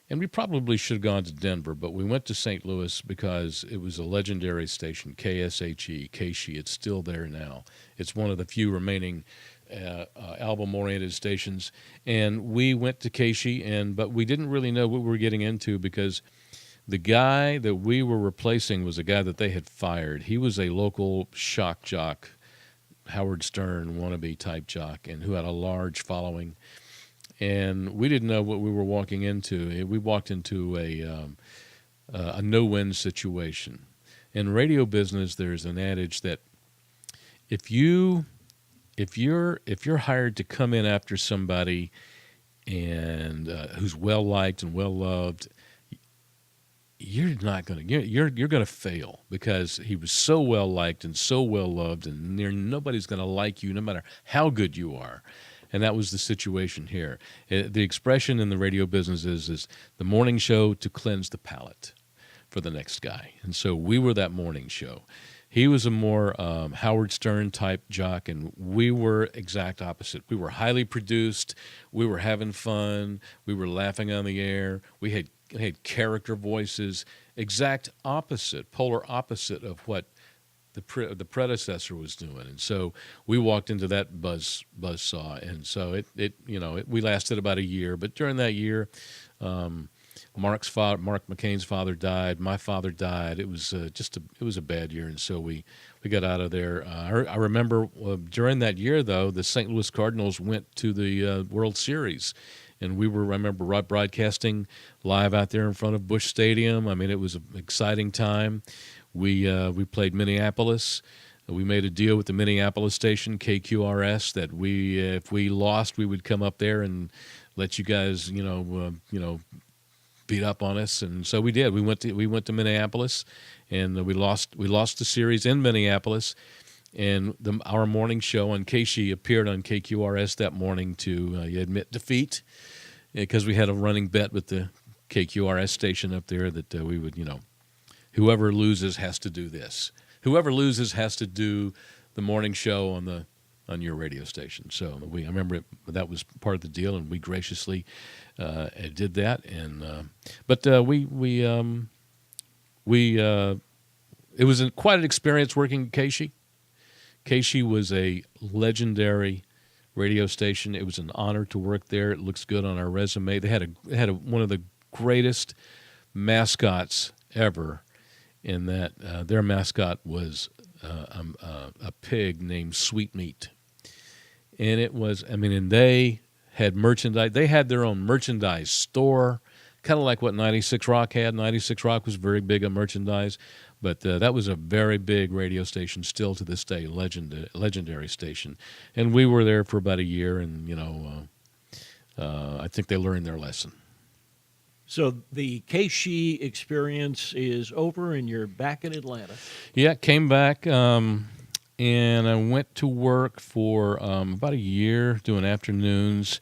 And we probably should have gone to Denver, but we went to St. Louis because it was a legendary station, KSHE, KSHE. It's still there now. It's one of the few remaining album-oriented stations. And we went to KSHE, but we didn't really know what we were getting into, because the guy that we were replacing was a guy that they had fired. He was a local shock jock, Howard Stern wannabe type jock, and who had a large following. And we didn't know what we were walking into. We walked into a no-win situation. In radio business, there's an adage that if you're hired to come in after somebody and who's well liked and well loved, you're going to fail, because he was so well liked and so well loved, and nobody's going to like you no matter how good you are. And that was the situation here. The expression in the radio business is the morning show to cleanse the palate for the next guy. And so we were that morning show. He was a more Howard Stern type jock, and we were exact opposite. We were highly produced. We were having fun. We were laughing on the air. We had character voices, exact opposite, polar opposite of what the predecessor was doing. And so we walked into that buzzsaw, and so we lasted about a year. But during that year, Mark McCain's father died. My father died. It was it was a bad year, and so we got out of there. I remember during that year, though, the St. Louis Cardinals went to the World Series. And I remember broadcasting live out there in front of Busch Stadium. I mean, it was an exciting time. We played Minneapolis. We made a deal with the Minneapolis station, KQRS, that if we lost, we would come up there and let you guys, beat up on us. And so we did. We went to Minneapolis, and we lost the series in Minneapolis. And our morning show on KSHE appeared on KQRS that morning to admit defeat, because we had a running bet with the KQRS station up there that we would, whoever loses has to do this. Whoever loses has to do the morning show on your radio station. So I remember that was part of the deal, and we graciously did that. And it was quite an experience working at KSHE. KSHE was a legendary radio station. It was an honor to work there. It looks good on our resume. They had one of the greatest mascots ever, in that their mascot was a pig named Sweetmeat. And and they had merchandise. They had their own merchandise store, kind of like what 96 Rock had. 96 Rock was very big on merchandise. But that was a very big radio station, still to this day, legendary station. And we were there for about a year, and I think they learned their lesson. So the KSHE experience is over, and you're back in Atlanta. Yeah, came back, and I went to work for about a year doing afternoons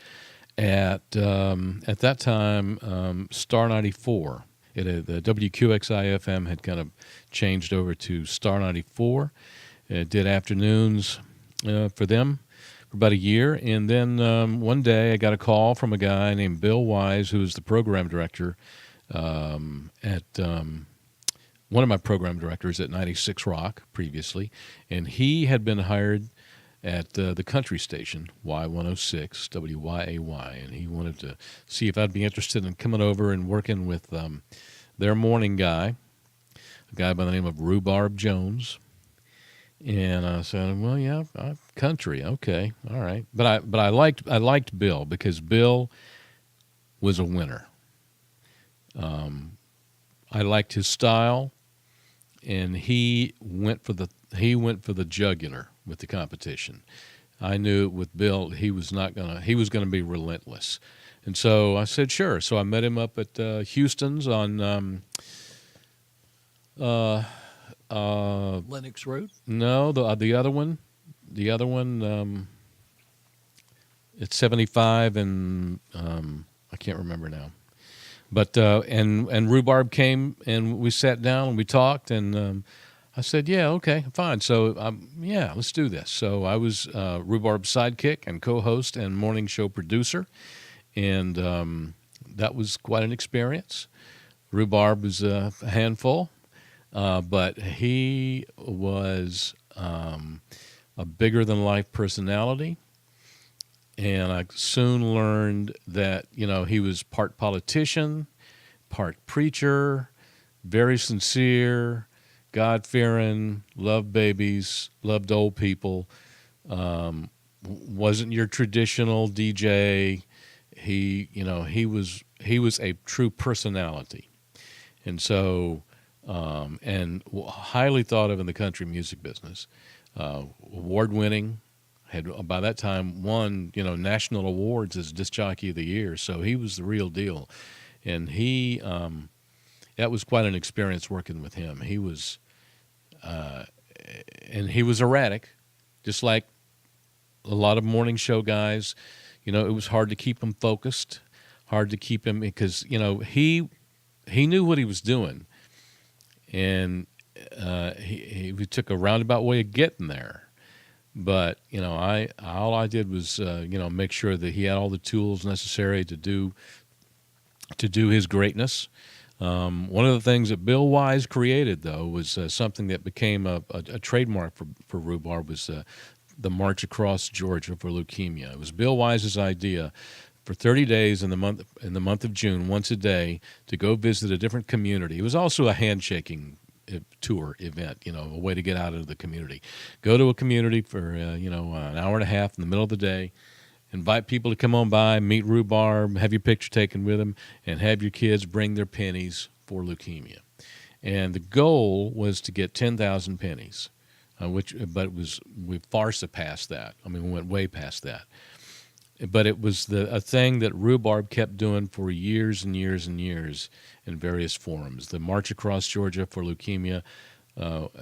at that time, Star 94. The WQXI FM had kind of changed over to Star 94. It did afternoons for them for about a year. And then one day I got a call from a guy named Bill Wise, who was the program director at one of my program directors at 96 Rock previously, and he had been hired at the country station, Y106, WYAY, and he wanted to see if I'd be interested in coming over and working with their morning guy, a guy by the name of Rhubarb Jones. And I said, well, yeah, country, okay, all right. But I liked Bill because Bill was a winner. I liked his style, and he went for the jugular with the competition. I knew with Bill he was gonna be relentless, and so I said sure. So I met him up at Houston's on Lennox Road? no the other one, it's 75 and I can't remember now. But and Rhubarb came and we sat down and we talked and I said, yeah, okay, fine. So yeah, let's do this. So I was Rhubarb's sidekick and co-host and morning show producer, and that was quite an experience. Rhubarb was a handful, but he was a bigger than life personality. And I soon learned that, he was part politician, part preacher, very sincere, God-fearing, loved babies, loved old people, wasn't your traditional DJ. He was a true personality. And so, and highly thought of in the country music business, award-winning, had by that time won, national awards as Disc Jockey of the Year. So he was the real deal. And that was quite an experience working with him. He was, and he was erratic, just like a lot of morning show guys. It was hard to keep him focused, hard to keep him because, he knew what he was doing. And he took a roundabout way of getting there. But all I did was make sure that he had all the tools necessary to do his greatness. One of the things that Bill Wise created, though, was something that became a trademark for Rhubarb, was the March Across Georgia for Leukemia. It was Bill Wise's idea for 30 days in the month of June, once a day, to go visit a different community. It was also a handshaking tour event, a way to get out into the community. Go to a community for, an hour and a half in the middle of the day, invite people to come on by, meet Rhubarb, have your picture taken with him, and have your kids bring their pennies for leukemia. And the goal was to get 10,000 pennies, but we far surpassed that. I mean, we went way past that. But it was a thing that Rhubarb kept doing for years and years and years in various forums. The March Across Georgia for Leukemia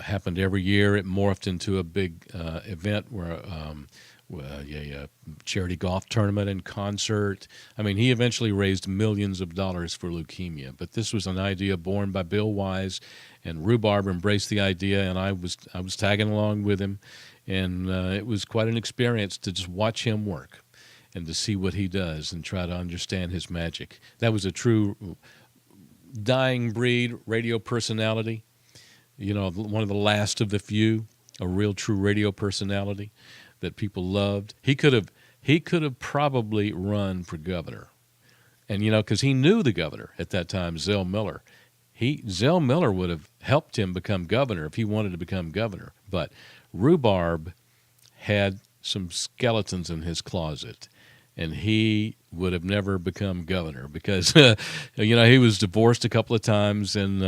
happened every year. It morphed into a big event where a charity golf tournament and concert. I mean, he eventually raised millions of dollars for leukemia. But this was an idea born by Bill Wise, and Rhubarb embraced the idea, and I was tagging along with him, and it was quite an experience to just watch him work and to see what he does and try to understand his magic. That was a true dying breed radio personality, one of the last of the few, a real true radio personality that people loved. He could have probably run for governor. And, because he knew the governor at that time, Zell Miller. Zell Miller would have helped him become governor if he wanted to become governor. But Rhubarb had some skeletons in his closet, and he would have never become governor because, he was divorced a couple of times, and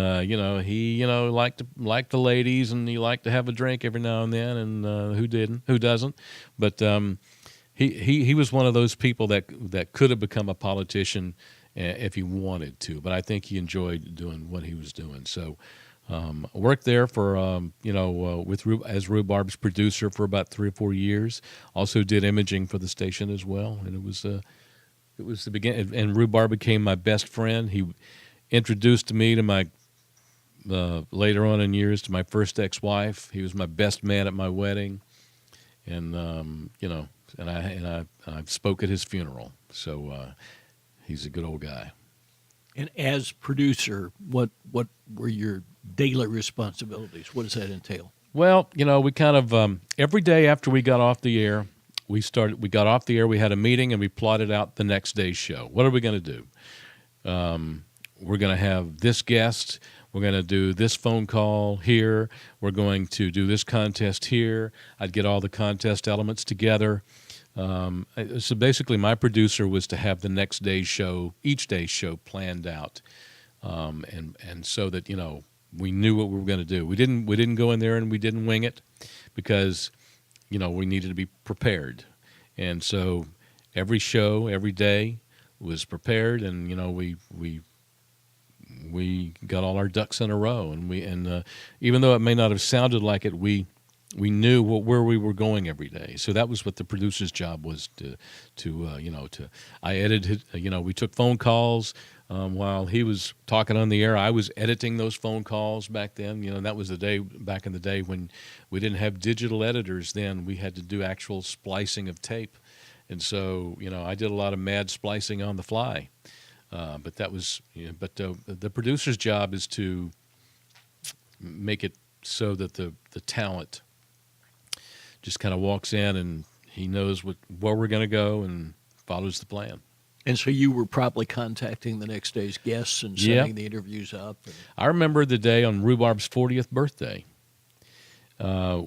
he liked the ladies, and he liked to have a drink every now and then, and who doesn't? But he was one of those people that could have become a politician if he wanted to. But I think he enjoyed doing what he was doing. So worked there for as Rhubarb's producer for about 3 or 4 years. Also did imaging for the station as well, and it was the beginning. And Rhubarb became my best friend. He introduced me to my later on in years to my first ex-wife. He was my best man at my wedding, and I spoke at his funeral. So he's a good old guy. And as producer, what were your daily responsibilities? What does that entail? Well, we kind of every day after we got off the air, we got off the air, we had a meeting, and we plotted out the next day's show. What are we going to do? We're going to have this guest. We're going to do this phone call here. We're going to do this contest here. I'd get all the contest elements together. So basically, my producer was to have the next day's show, each day's show planned out, and so that we knew what we were going to do. We didn't go in there and we didn't wing it, because we needed to be prepared. And so every show, every day was prepared, and we got all our ducks in a row, and even though it may not have sounded like it, we knew where we were going every day. So that was what the producer's job was I edited, we took phone calls while he was talking on the air. I was editing those phone calls back then. That was back in the day when we didn't have digital editors. Then we had to do actual splicing of tape. And so, I did a lot of mad splicing on the fly. But that was, the producer's job is to make it so that the talent just kind of walks in and he knows where we're going to go and follows the plan. And so you were probably contacting the next day's guests and setting the interviews up. I remember the day on Rhubarb's 40th birthday. I'm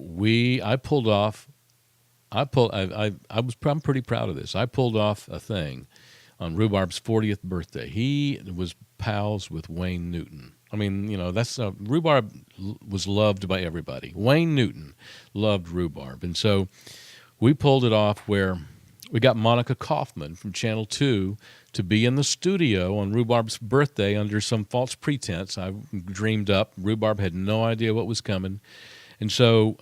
pretty proud of this. I pulled off a thing on Rhubarb's 40th birthday. He was pals with Wayne Newton. I mean, Rhubarb was loved by everybody. Wayne Newton loved Rhubarb. And so we pulled it off where we got Monica Kaufman from Channel 2 to be in the studio on Rhubarb's birthday under some false pretense I dreamed up. Rhubarb had no idea what was coming. And so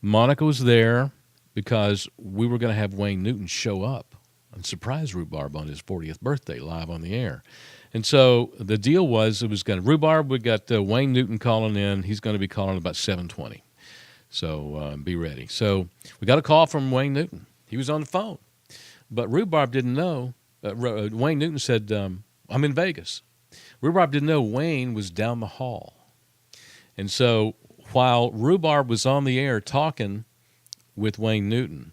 Monica was there because we were going to have Wayne Newton show up and surprise Rhubarb on his 40th birthday live on the air. And so the deal was Rhubarb, we got Wayne Newton calling in. He's going to be calling about 7:20. So be ready. So we got a call from Wayne Newton. He was on the phone. But Rhubarb didn't know. Wayne Newton said, I'm in Vegas. Rhubarb didn't know Wayne was down the hall. And so while Rhubarb was on the air talking with Wayne Newton,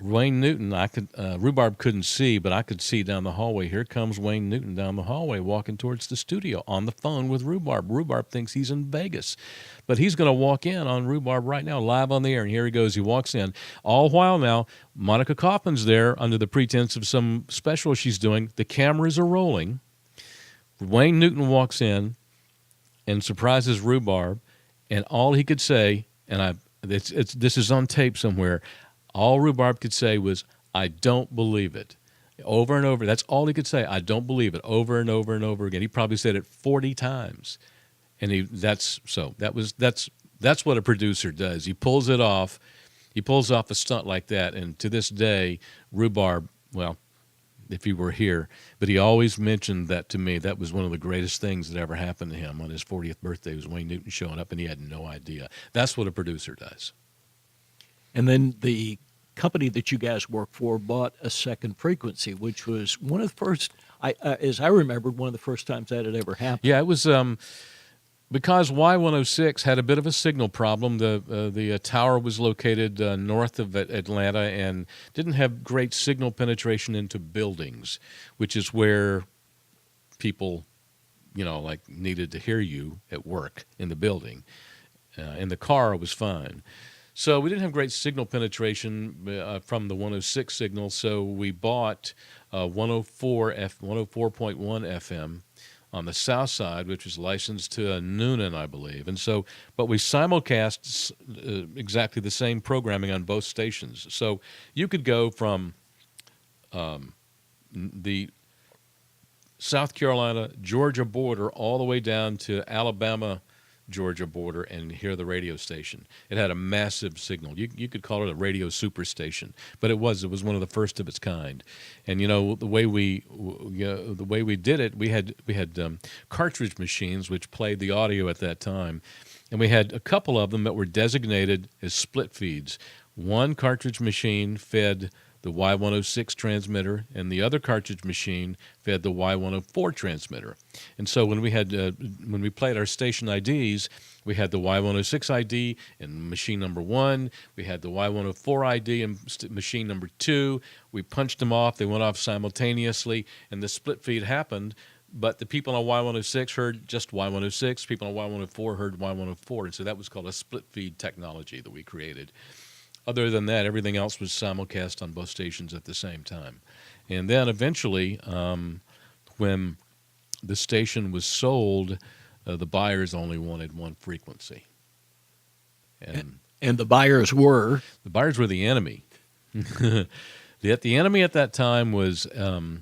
Rhubarb couldn't see, but I could see down the hallway. Here comes Wayne Newton down the hallway walking towards the studio on the phone with Rhubarb. Rhubarb thinks he's in Vegas, but he's going to walk in on Rhubarb right now, live on the air. And here he goes. He walks in. All while now, Monica Kaufman's there under the pretense of some special she's doing. The cameras are rolling. Wayne Newton walks in and surprises Rhubarb, and all he could say, and this is on tape somewhere, all Rhubarb could say was, I don't believe it. Over and over. That's all he could say. I don't believe it. Over and over and over again. He probably said it 40 times. And that's what a producer does. He pulls it off. He pulls off a stunt like that. And to this day, Rhubarb, well, if he were here, but he always mentioned that to me. That was one of the greatest things that ever happened to him on his 40th birthday, was Wayne Newton showing up, and he had no idea. That's what a producer does. And then the company that you guys work for bought a second frequency, which was one of the first, as I remembered, one of the first times that had ever happened. Yeah, it was because Y106 had a bit of a signal problem. The tower was located north of Atlanta and didn't have great signal penetration into buildings, which is where people, needed to hear you at work in the building. In the car, it was fine. So we didn't have great signal penetration from the 106 signal, so we bought 104.1 FM on the south side, which was licensed to Noonan, I believe. And so, but we simulcast exactly the same programming on both stations. So you could go from the South Carolina, Georgia border all the way down to Alabama, Georgia border, and hear the radio station. It had a massive signal. You could call it a radio superstation, but it was one of the first of its kind. And the way we did it, we had cartridge machines which played the audio at that time, and we had a couple of them that were designated as split feeds. One cartridge machine fed the Y106 transmitter, and the other cartridge machine fed the Y104 transmitter. And so when we played our station IDs, we had the Y106 ID in machine number 1. We had the Y104 ID in machine number 2. We punched them off. They went off simultaneously, and the split feed happened. But the people on Y106 heard just Y106. People on Y104 heard Y104. And so that was called a split feed technology that we created. Other than that, everything else was simulcast on both stations at the same time. And then eventually, when the station was sold, the buyers only wanted one frequency. And the buyers were? The buyers were the enemy. The enemy at that time was, it was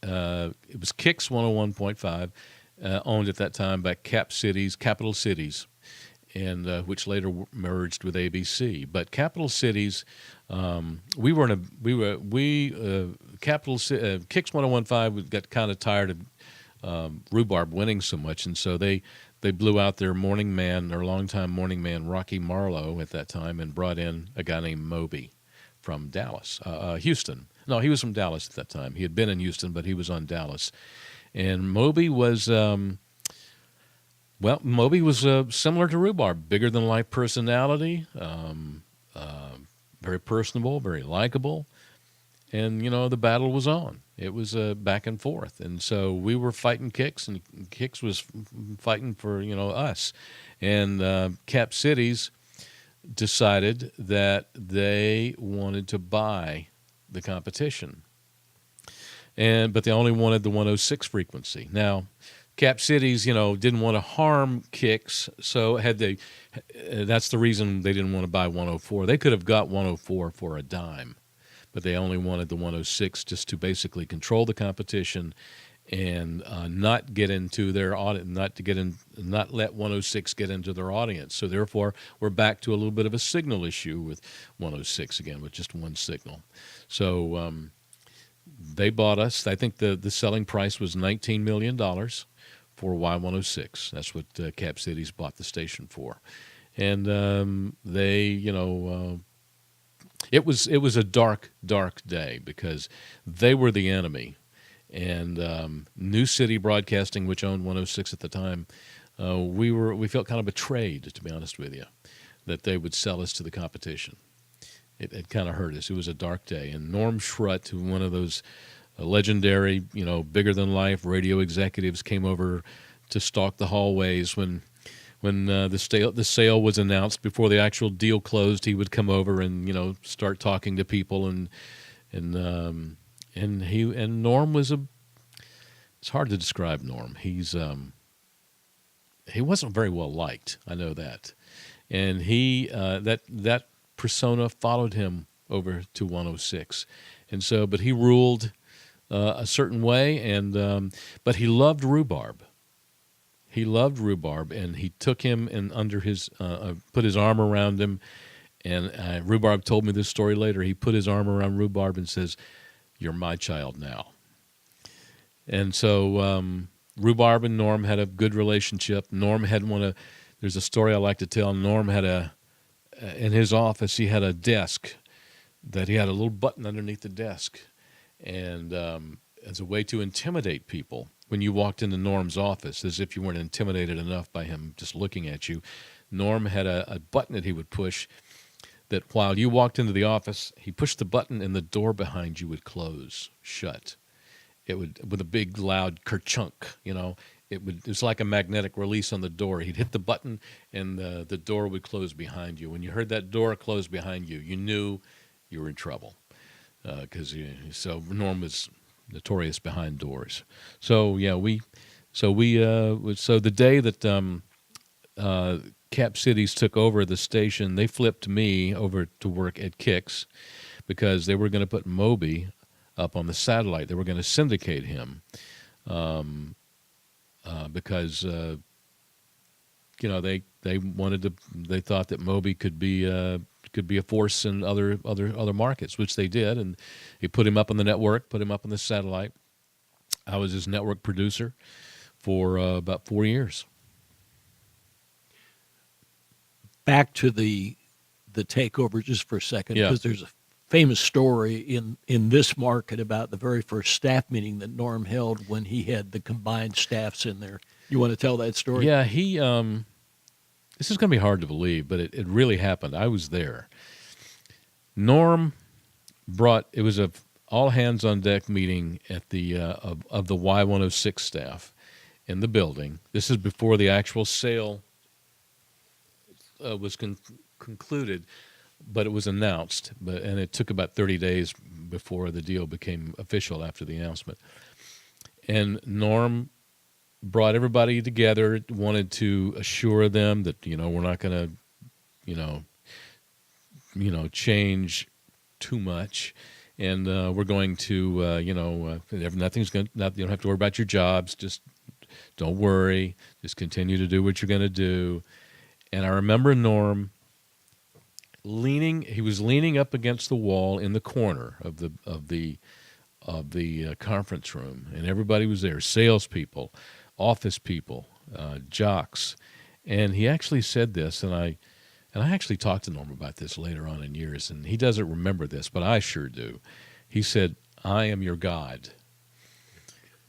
Kix 101.5, owned at that time by Capital Cities, and which later merged with ABC. But Capital Cities, Kix 101.5 got kind of tired of Rhubarb winning so much, and so they blew out their morning man, their longtime morning man, Rocky Marlowe at that time, and brought in a guy named Moby from Dallas, Houston. No, he was from Dallas at that time. He had been in Houston, but he was on Dallas. And Moby was, similar to Rhubarb, bigger-than-life personality, very personable, very likable. And, the battle was on. It was back and forth. And so we were fighting Kix, and Kix was fighting for, us. And Cap Cities decided that they wanted to buy the competition, but they only wanted the 106 frequency. Now, Cap Cities, didn't want to harm Kix, so that's the reason they didn't want to buy 104. They could have got 104 for a dime, but they only wanted the 106 just to basically control the competition and not get into their audience, not let 106 get into their audience. So therefore, we're back to a little bit of a signal issue with 106 again, with just one signal. So they bought us. I think the selling price was $19 million for Y106. That's what Cap Cities bought the station for. And it was a dark, dark day because they were the enemy. And New City Broadcasting, which owned 106 at the time, we felt kind of betrayed, to be honest with you, that they would sell us to the competition. It kind of hurt us. It was a dark day. And Norm Schrut, one of those legendary, bigger-than-life radio executives, came over to stalk the hallways when the sale was announced. Before the actual deal closed, he would come over and start talking to people and Norm was it's hard to describe Norm. He wasn't very well liked. I know that. And that persona followed him over to 106. And so, but he ruled a certain way, but he loved Rhubarb. He loved Rhubarb, and he took him and put his arm around him. And Rhubarb told me this story later. He put his arm around Rhubarb and says, "You're my child now." And so Rhubarb and Norm had a good relationship. Norm had there's a story I like to tell. Norm had in his office, he had a desk that he had a little button underneath the desk. And as a way to intimidate people, when you walked into Norm's office, as if you weren't intimidated enough by him just looking at you, Norm had a button that he would push that while you walked into the office, he pushed the button and the door behind you would close shut. It would, with a big loud kerchunk, it was like a magnetic release on the door. He'd hit the button and the door would close behind you. When you heard that door close behind you, you knew you were in trouble. So Norm was notorious behind doors. So yeah, so the day that Cap Cities took over the station, they flipped me over to work at Kix because they were going to put Moby up on the satellite. They were going to syndicate him because they thought that Moby could be a force in other markets, which they did, and he put him up on the network, put him up on the satellite. I was his network producer for about 4 years. Back to the takeover just for a second, because there's famous story in this market about the very first staff meeting that Norm held when he had the combined staffs in there. You want to tell that story? Yeah, he. This is going to be hard to believe, but it really happened. I was there. Norm brought. It was a all hands on deck meeting at the of the Y106 staff in the building. This is before the actual sale was concluded, but it was announced. And it took about 30 days before the deal became official after the announcement. And Norm brought everybody together, wanted to assure them that, we're not going to, change too much. And we're going to, nothing's going to, you don't have to worry about your jobs. Just don't worry. Just continue to do what you're going to do. And I remember Norm he was leaning up against the wall in the corner of the conference room, and everybody was there, salespeople, office people, jocks. And he actually said this, and I actually talked to Norm about this later on in years, and he doesn't remember this, but I sure do. He said, "I am your God.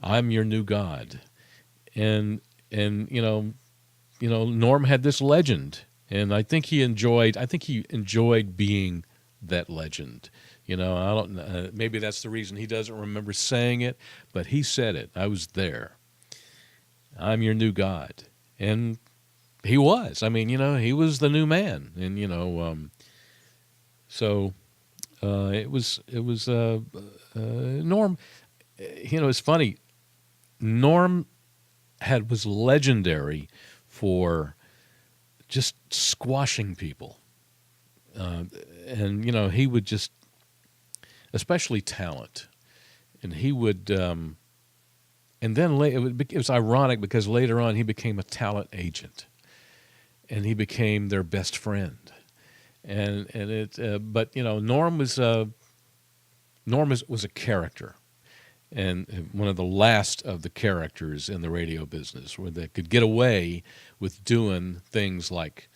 I'm your new God." And Norm had this legend, and I think he enjoyed being that legend. I don't. Maybe that's the reason he doesn't remember saying it, but he said it. I was there. I'm your new God, and he was. I mean, he was the new man, and so it was Norm. It's funny. Norm was legendary for just squashing people, and he would just, especially talent, and he would. And then it was ironic because later on he became a talent agent, and he became their best friend, but Norm was a character, and one of the last of the characters in the radio business where they could get away with doing things like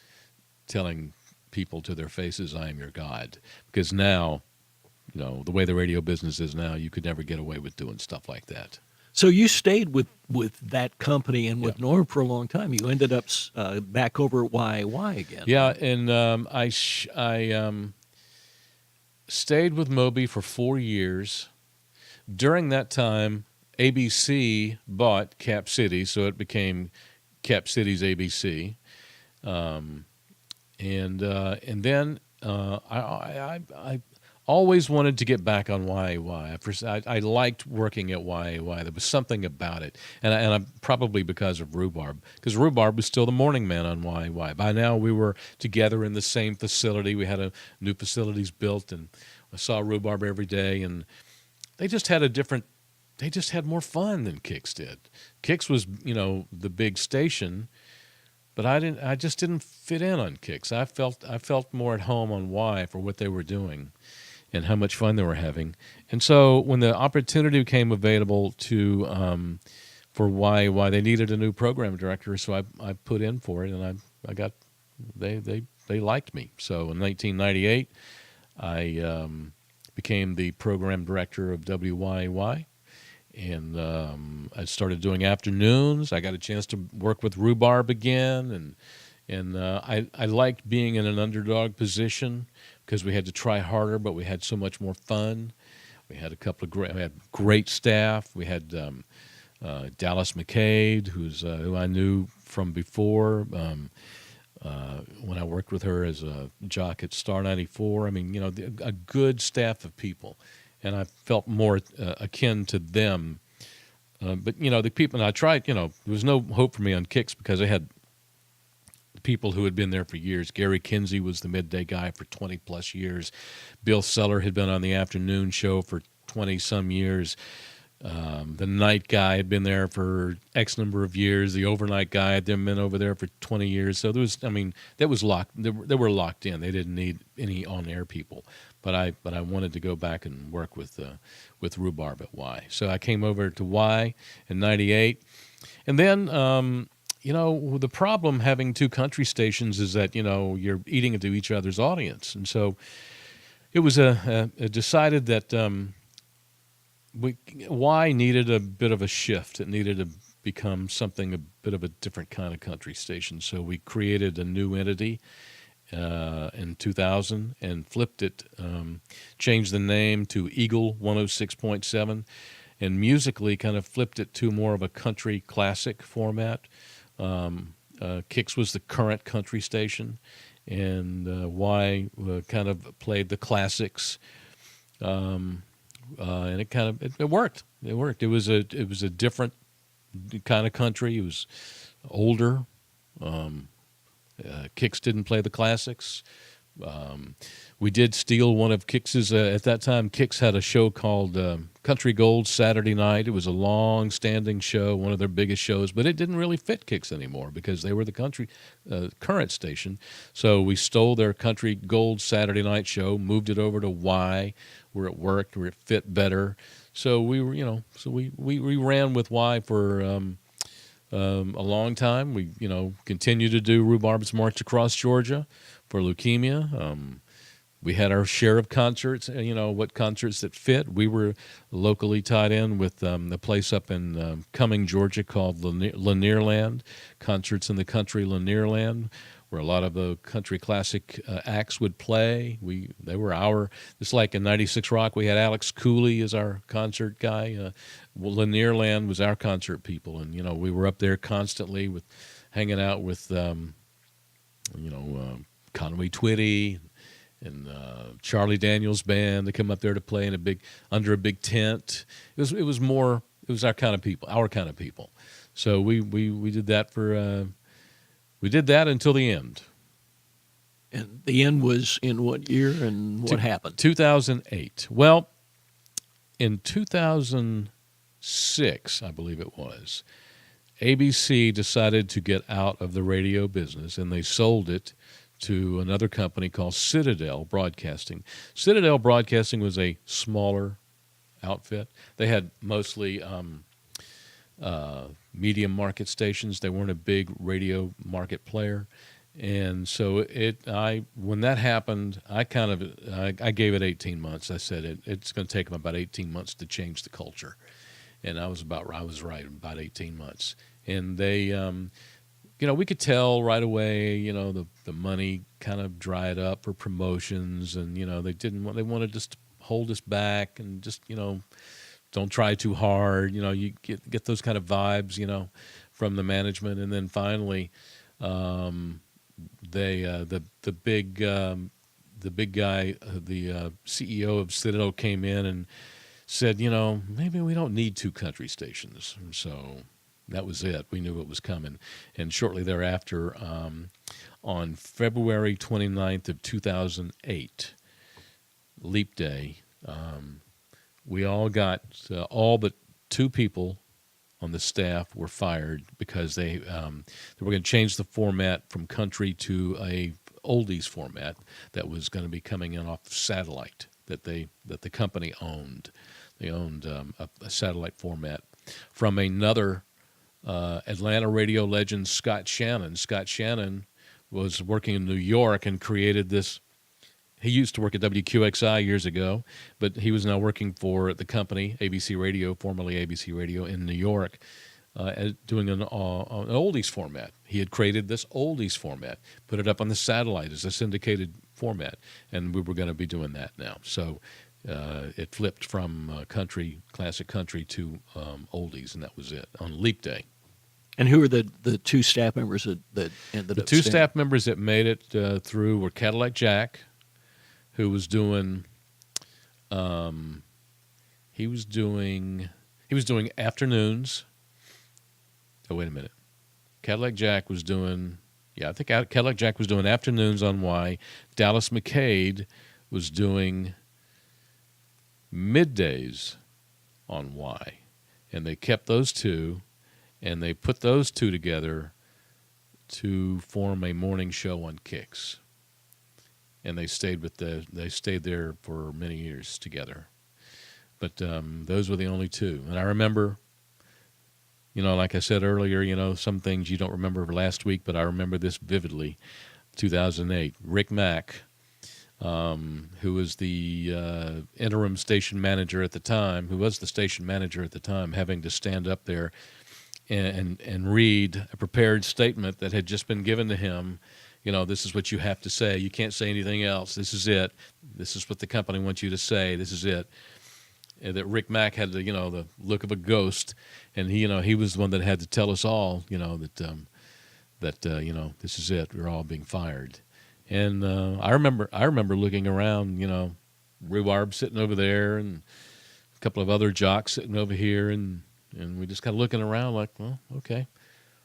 telling people to their faces, "I am your God," because now, the way the radio business is now, you could never get away with doing stuff like that. So you stayed with that company and with Norm for a long time. You ended up back over at YY again. Yeah, and I stayed with Moby for 4 years. During that time, ABC bought Cap City, so it became Cap City's ABC. And then I always wanted to get back on YAY. I liked working at YAY. There was something about it, and I probably because of Rhubarb, because Rhubarb was still the morning man on YAY. By now, we were together in the same facility. We had a new facilities built, and I saw Rhubarb every day, and they just had they just had more fun than Kix did. Kix was, the big station, but I just didn't fit in on Kix. I felt more at home on Y for what they were doing and how much fun they were having. And so when the opportunity became available for YY, they needed a new program director, so I put in for it, and I got they liked me. So in 1998, I became the program director of WYY, and I started doing afternoons. I got a chance to work with Rhubarb again, and I liked being in an underdog position because we had to try harder, but we had so much more fun. We had we had great staff. We had Dallas McCade, who I knew from before when I worked with her as a jock at Star 94. I mean, a good staff of people, and I felt more akin to them. But the people, and I tried. There was no hope for me on Kix because I had people who had been there for years. Gary Kinsey was the midday guy for 20 plus years. Bill Seller had been on the afternoon show for 20 some years. The night guy had been there for X number of years. The overnight guy had been over there for 20 years. So that was locked. They were locked in. They didn't need any on-air people. But I wanted to go back and work with Rhubarb at Y. So I came over to Y in '98, and then the problem having two country stations is that you're eating into each other's audience, and so It was decided that Y needed a bit of a shift. It needed to become something a bit of a different kind of country station. So we created a new entity in 2000 and flipped it, changed the name to Eagle 106.7, and musically kind of flipped it to more of a country classic format. Kix was the current country station, and Y kind of played the classics. And it worked. It worked. It was a different kind of country. It was older. Kix didn't play the classics. We did steal one of Kix's. At that time, Kix had a show called Country Gold Saturday Night. It was a long-standing show, one of their biggest shows, but it didn't really fit Kix anymore because they were the country current station. So we stole their Country Gold Saturday Night show, moved it over to Y, where it worked, where it fit better. So we were, we ran with Y for a long time. We, continued to do Rhubarb's March Across Georgia for leukemia. We had our share of concerts, what concerts that fit. We were locally tied in with the place up in Cumming, Georgia called Lanierland, Concerts in the Country Lanierland, where a lot of the country classic acts would play. They were just like in 96 Rock, we had Alex Cooley as our concert guy. Lanierland was our concert people, and, we were up there constantly hanging out with, Conway Twitty and Charlie Daniels band. They come up there to play under a big tent. It was our kind of people. So we did that we did that until the end. And the end was in what year and what happened? 2008. Well, in 2006, I believe it was, ABC decided to get out of the radio business, and they sold it to another company called Citadel Broadcasting. Citadel Broadcasting was a smaller outfit. They had mostly medium market stations. They weren't a big radio market player. And so when that happened, I gave it 18 months. I said it's going to take them about 18 months to change the culture. And I was right, about 18 months. And they, we could tell right away, the money kind of dried up for promotions, and, they wanted just to hold us back and just, don't try too hard. You get those kind of vibes, from the management. And then finally, the big guy, the CEO of Citadel came in and said, maybe we don't need two country stations. And so that was it. We knew it was coming. And shortly thereafter, on February 29th of 2008, Leap Day, we all got, all but two people on the staff were fired because they were going to change the format from country to a oldies format that was going to be coming in off satellite that the company owned. They owned a satellite format from another Atlanta radio legend, Scott Shannon. Scott Shannon was working in New York and created this. He used to work at WQXI years ago, but he was now working for the company, ABC Radio, formerly ABC Radio, in New York, doing an oldies format. He had created this oldies format, put it up on the satellite as a syndicated format, and we were going to be doing that now. So it flipped from classic country to oldies, and that was it on Leap Day. And who were the two staff members that ended up? The two staff members that made it through were Cadillac Jack, who was doing, he was doing afternoons. Oh, wait a minute. Cadillac Jack was doing, I think Cadillac Jack was doing afternoons on Y. Dallas McCade was doing middays on Y. And they kept those two, and they put those two together to form a morning show on Kix. And they stayed there for many years together. But those were the only two. And I remember, like I said earlier, some things you don't remember last week, but I remember this vividly. 2008, Rick Mack who was the interim station manager at the time, having to stand up there and read a prepared statement that had just been given to him. This is what you have to say. You can't say anything else. This is it. This is what the company wants you to say. This is it. And that Rick Mack had the look of a ghost, and he was the one that had to tell us all, that this is it. We're all being fired. And I remember looking around, Rhubarb sitting over there, and a couple of other jocks sitting over here, and we just kind of looking around like, well, okay,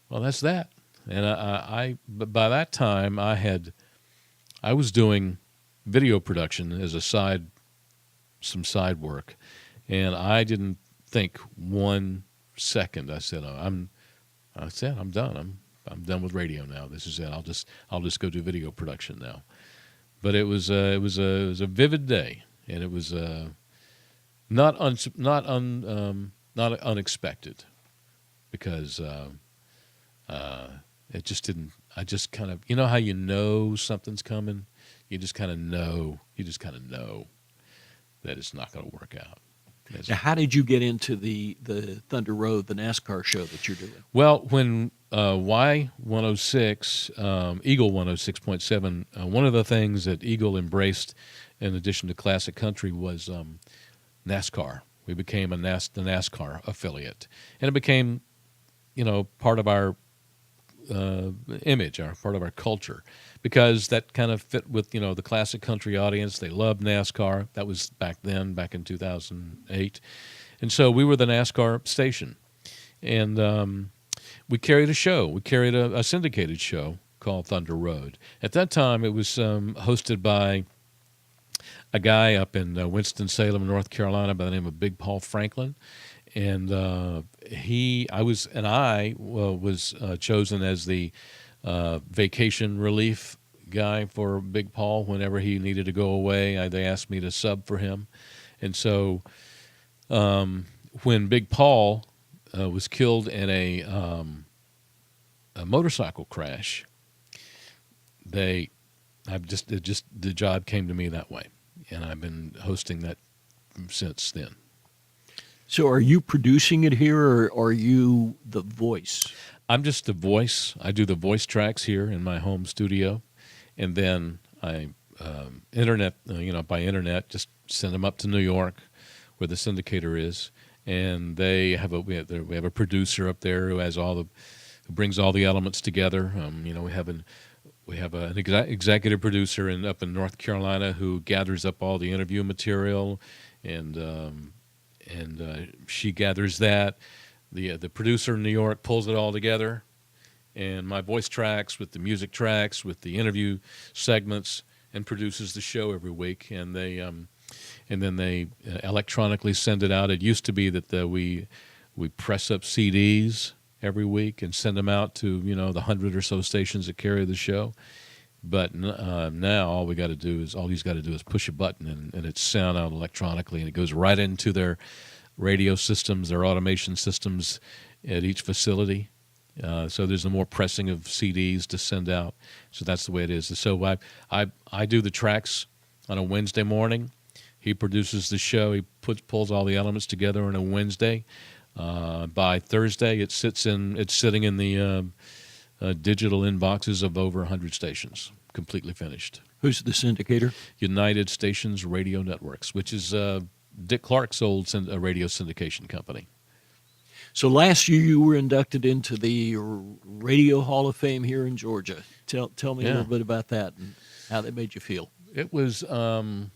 well, that's that. And but by that time, I was doing video production as some side work, and I didn't think 1 second. I said, I'm done. I'm done with radio now. This is it. I'll just go do video production now. But it was a vivid day, and it was not unexpected, because it just didn't. I just kind of, how something's coming. You just kind of know. You just kind of know that it's not going to work out. Now, how did you get into the Thunder Road, the NASCAR show that you're doing? Well, when Y106, Eagle 106.7, one of the things that Eagle embraced, in addition to classic country, was NASCAR. We became the NASCAR affiliate, and it became, part of our image, part of our culture, because that kind of fit with the classic country audience. They loved NASCAR. That was back in 2008, and so we were the NASCAR station, and we carried a show. We carried a syndicated show called Thunder Road. At that time, it was hosted by a guy up in Winston-Salem, North Carolina, by the name of Big Paul Franklin. And I was chosen as the vacation relief guy for Big Paul whenever he needed to go away. They asked me to sub for him, and so when Big Paul was killed in a motorcycle crash, the job came to me that way, and I've been hosting that since then. So are you producing it here, or are you the voice? I'm just the voice. I do the voice tracks here in my home studio, and then I by internet just send them up to New York, where the syndicator is, and we have a producer up there who brings all the elements together. We have an executive producer up in North Carolina who gathers up all the interview material, and she gathers that. The producer in New York pulls it all together, and my voice tracks with the music tracks with the interview segments, and produces the show every week. And then they electronically send it out. It used to be that we press up CDs every week and send them out to the 100 or so stations that carry the show. But now all he's got to do is push a button, and it's sent out electronically, and it goes right into their radio systems, their automation systems at each facility. So there's no more pressing of CDs to send out. So that's the way it is. So I do the tracks on a Wednesday morning. He produces the show. He pulls all the elements together on a Wednesday. By Thursday, it's sitting in the digital inboxes of over 100 stations, completely finished. Who's the syndicator? United Stations Radio Networks, which is Dick Clark's old radio syndication company. So last year you were inducted into the Radio Hall of Fame here in Georgia. Tell me a little bit about that and how that made you feel. It was, I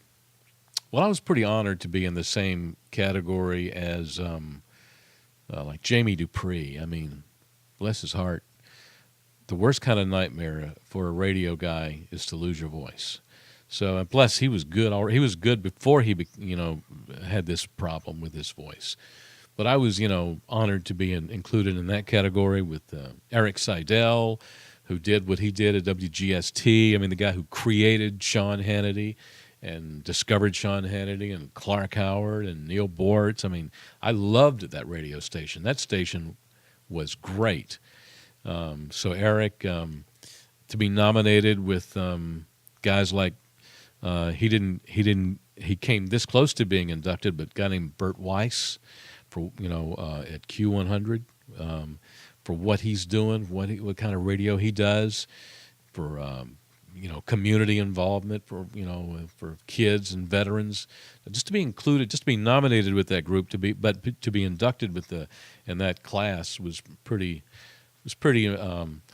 was pretty honored to be in the same category as like Jamie Dupree. I mean, bless his heart. The worst kind of nightmare for a radio guy is to lose your voice. So, and plus, he was good. He was good before he, had this problem with his voice. But I was, honored to be included in that category with Eric Seidel, who did what he did at WGST. I mean, the guy who created Sean Hannity and discovered Sean Hannity, and Clark Howard and Neil Bortz. I mean, I loved that radio station. That station was great. So Eric, to be nominated with guys like He came this close to being inducted, but a guy named Bert Weiss for at Q100 for what he's doing, what kind of radio he does for community involvement for kids and veterans, just to be included, just to be nominated with that group, to be inducted in that class was pretty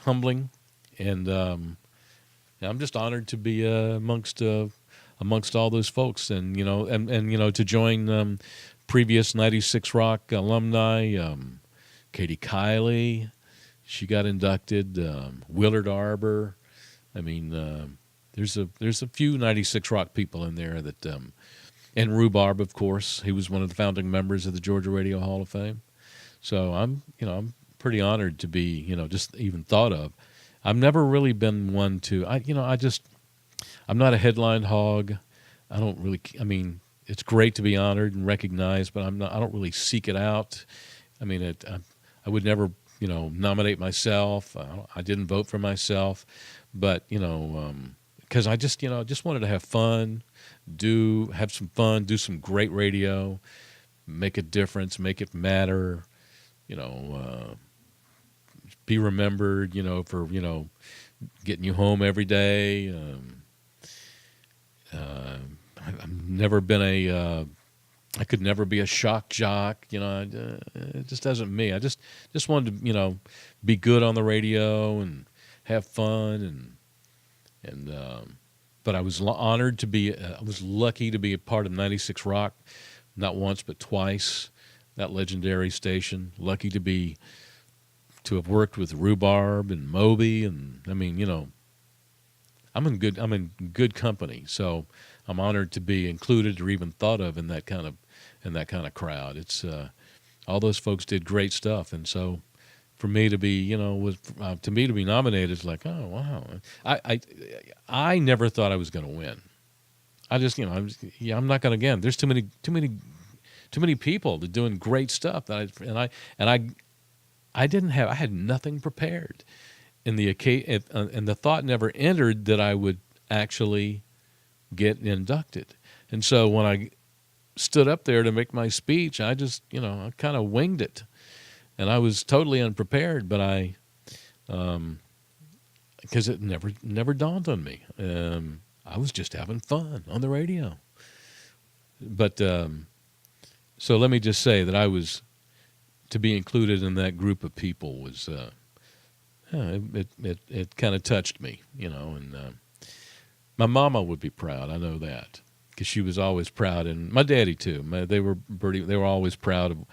humbling, and I'm just honored to be amongst all those folks, and to join previous 96 Rock alumni, Katie Kiley, she got inducted, Willard Arbor. I mean, there's a few 96 Rock people in there that, and Rhubarb, of course, he was one of the founding members of the Georgia Radio Hall of Fame. So I'm pretty honored to be, just even thought of. I've never really been one to, I'm not a headline hog. I mean, it's great to be honored and recognized, but I don't really seek it out. I mean, I would never, nominate myself. I didn't vote for myself, but, because I just wanted to have fun, have some fun, do some great radio, make a difference, make it matter, be remembered, for, getting you home every day. I've never been I could never be a shock jock, it just isn't me. I just wanted to, be good on the radio and have fun but I was honored to be, I was lucky to be a part of 96 Rock, not once but twice, that legendary station. Lucky to have worked with Rhubarb and Moby, and I mean, I'm in good company. So I'm honored to be included or even thought of in that kind of crowd. It's all those folks did great stuff, and so for me to be to be nominated is like, oh wow. I never thought I was going to win. I just I'm not going to. Again, there's too many people that doing great stuff that I had nothing prepared, and the thought never entered that I would actually get inducted. And so when I stood up there to make my speech, I just I kind of winged it, and I was totally unprepared. But because it never dawned on me, I was just having fun on the radio. But so let me just say that to be included in that group of people was it kind of touched me, and my mama would be proud. I know that, because she was always proud, and my daddy too. They were always proud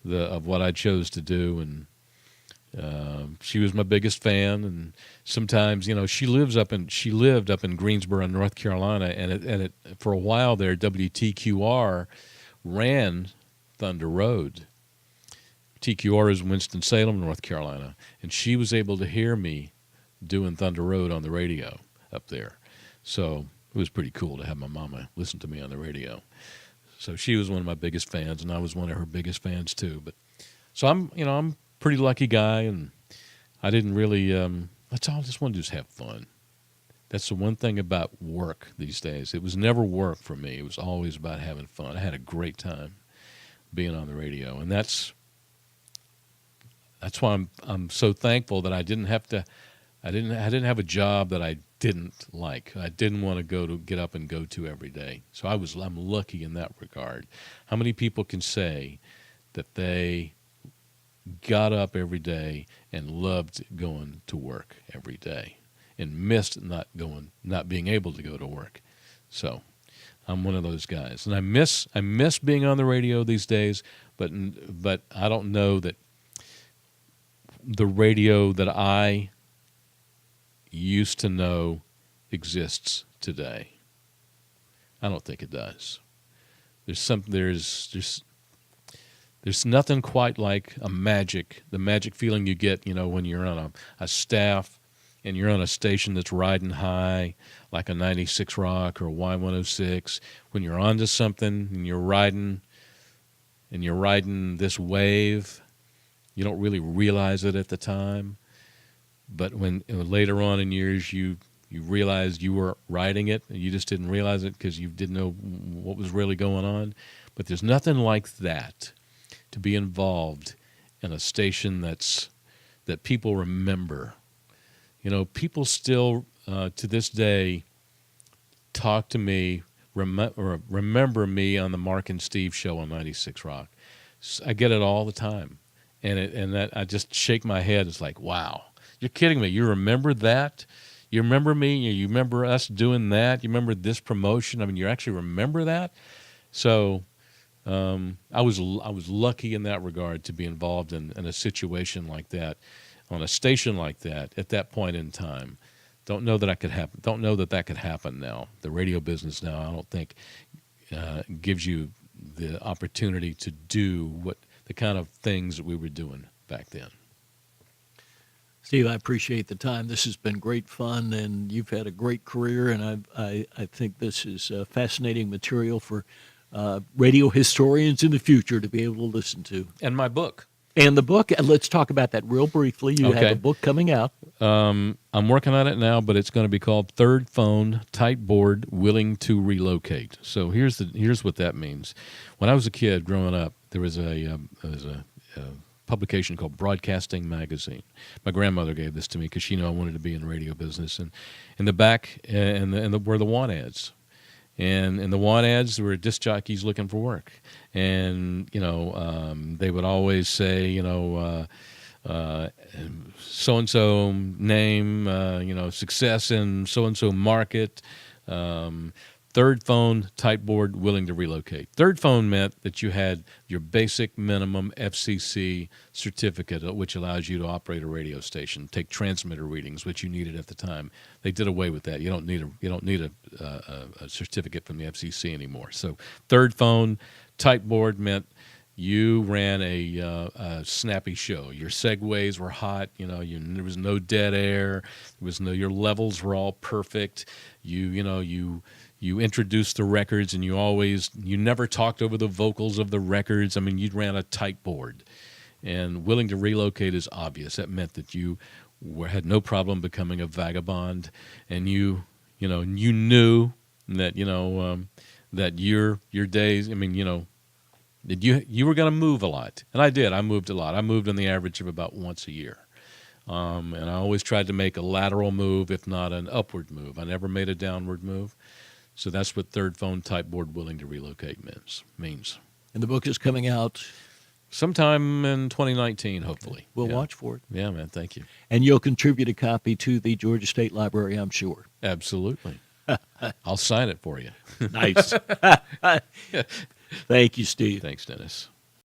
of what I chose to do, and she was my biggest fan. And sometimes, she lived up in Greensboro, North Carolina, and for a while there, WTQR ran Thunder Road. TQR is Winston-Salem, North Carolina, and she was able to hear me doing Thunder Road on the radio up there. So it was pretty cool to have my mama listen to me on the radio. So she was one of my biggest fans, and I was one of her biggest fans too. But so I'm a pretty lucky guy, and I didn't really. That's all. I just wanted to just have fun. That's the one thing about work these days. It was never work for me. It was always about having fun. I had a great time being on the radio, and that's why I'm so thankful that I didn't have a job that I didn't like. I didn't want to get up and go to every day. So I'm lucky in that regard. How many people can say that they got up every day and loved going to work every day and missed not being able to go to work? So I'm one of those guys, and I miss being on the radio these days. But I don't know that the radio that I used to know exists today. I don't think it does. There's nothing quite like the magic feeling you get, when you're on a staff and you're on a station that's riding high, like a 96 Rock or a Y106, when you're onto something and you're riding this wave. You don't really realize it at the time, but when later on in years you you realized you were writing it, and you just didn't realize it because you didn't know what was really going on. But there's nothing like that, to be involved in a station that people remember. You know, people still to this day talk to me, remember me on the Mark and Steve show on 96 Rock. I get it all the time, and that I just shake my head. It's like, wow, you're kidding me. You remember that? You remember me? You remember us doing that? You remember this promotion? I mean, you actually remember that? So I was lucky in that regard to be involved in a situation like that, on a station like that at that point in time. Don't know that that could happen now. The radio business now, I don't think gives you the opportunity to do the kind of things that we were doing back then. Steve, I appreciate the time. This has been great fun, and you've had a great career, and I think this is fascinating material for radio historians in the future to be able to listen to. And my book. And the book, and let's talk about that real briefly. You have a book coming out. I'm working on it now, but it's going to be called Third Phone, Tight Board, Willing to Relocate. So here's what that means. When I was a kid growing up, there was a publication called Broadcasting Magazine. My grandmother gave this to me because she knew I wanted to be in the radio business. And in the back were the want ads. And in the want ads, there were disc jockeys looking for work. And, they would always say, so-and-so name, success in so-and-so market, third phone, tight board, willing to relocate. Third phone meant that you had your basic minimum FCC certificate, which allows you to operate a radio station, take transmitter readings, which you needed at the time. They did away with that. You don't need a certificate from the FCC anymore. So third phone, tight board meant you ran a snappy show. Your segues were hot. There was no dead air. Your levels were all perfect. You introduced the records, and you never talked over the vocals of the records. I mean, you ran a tight board. And willing to relocate is obvious. That meant that you had no problem becoming a vagabond, and you knew that that your days. I mean, that you were going to move a lot, and I did. I moved a lot. I moved on the average of about once a year, and I always tried to make a lateral move, if not an upward move. I never made a downward move. So that's what third phone, tight board, willing to relocate means. And the book is coming out sometime in 2019, hopefully. We'll watch for it. Yeah, man, thank you. And you'll contribute a copy to the Georgia State Library, I'm sure. Absolutely. I'll sign it for you. Nice. Thank you, Steve. Thanks, Dennis.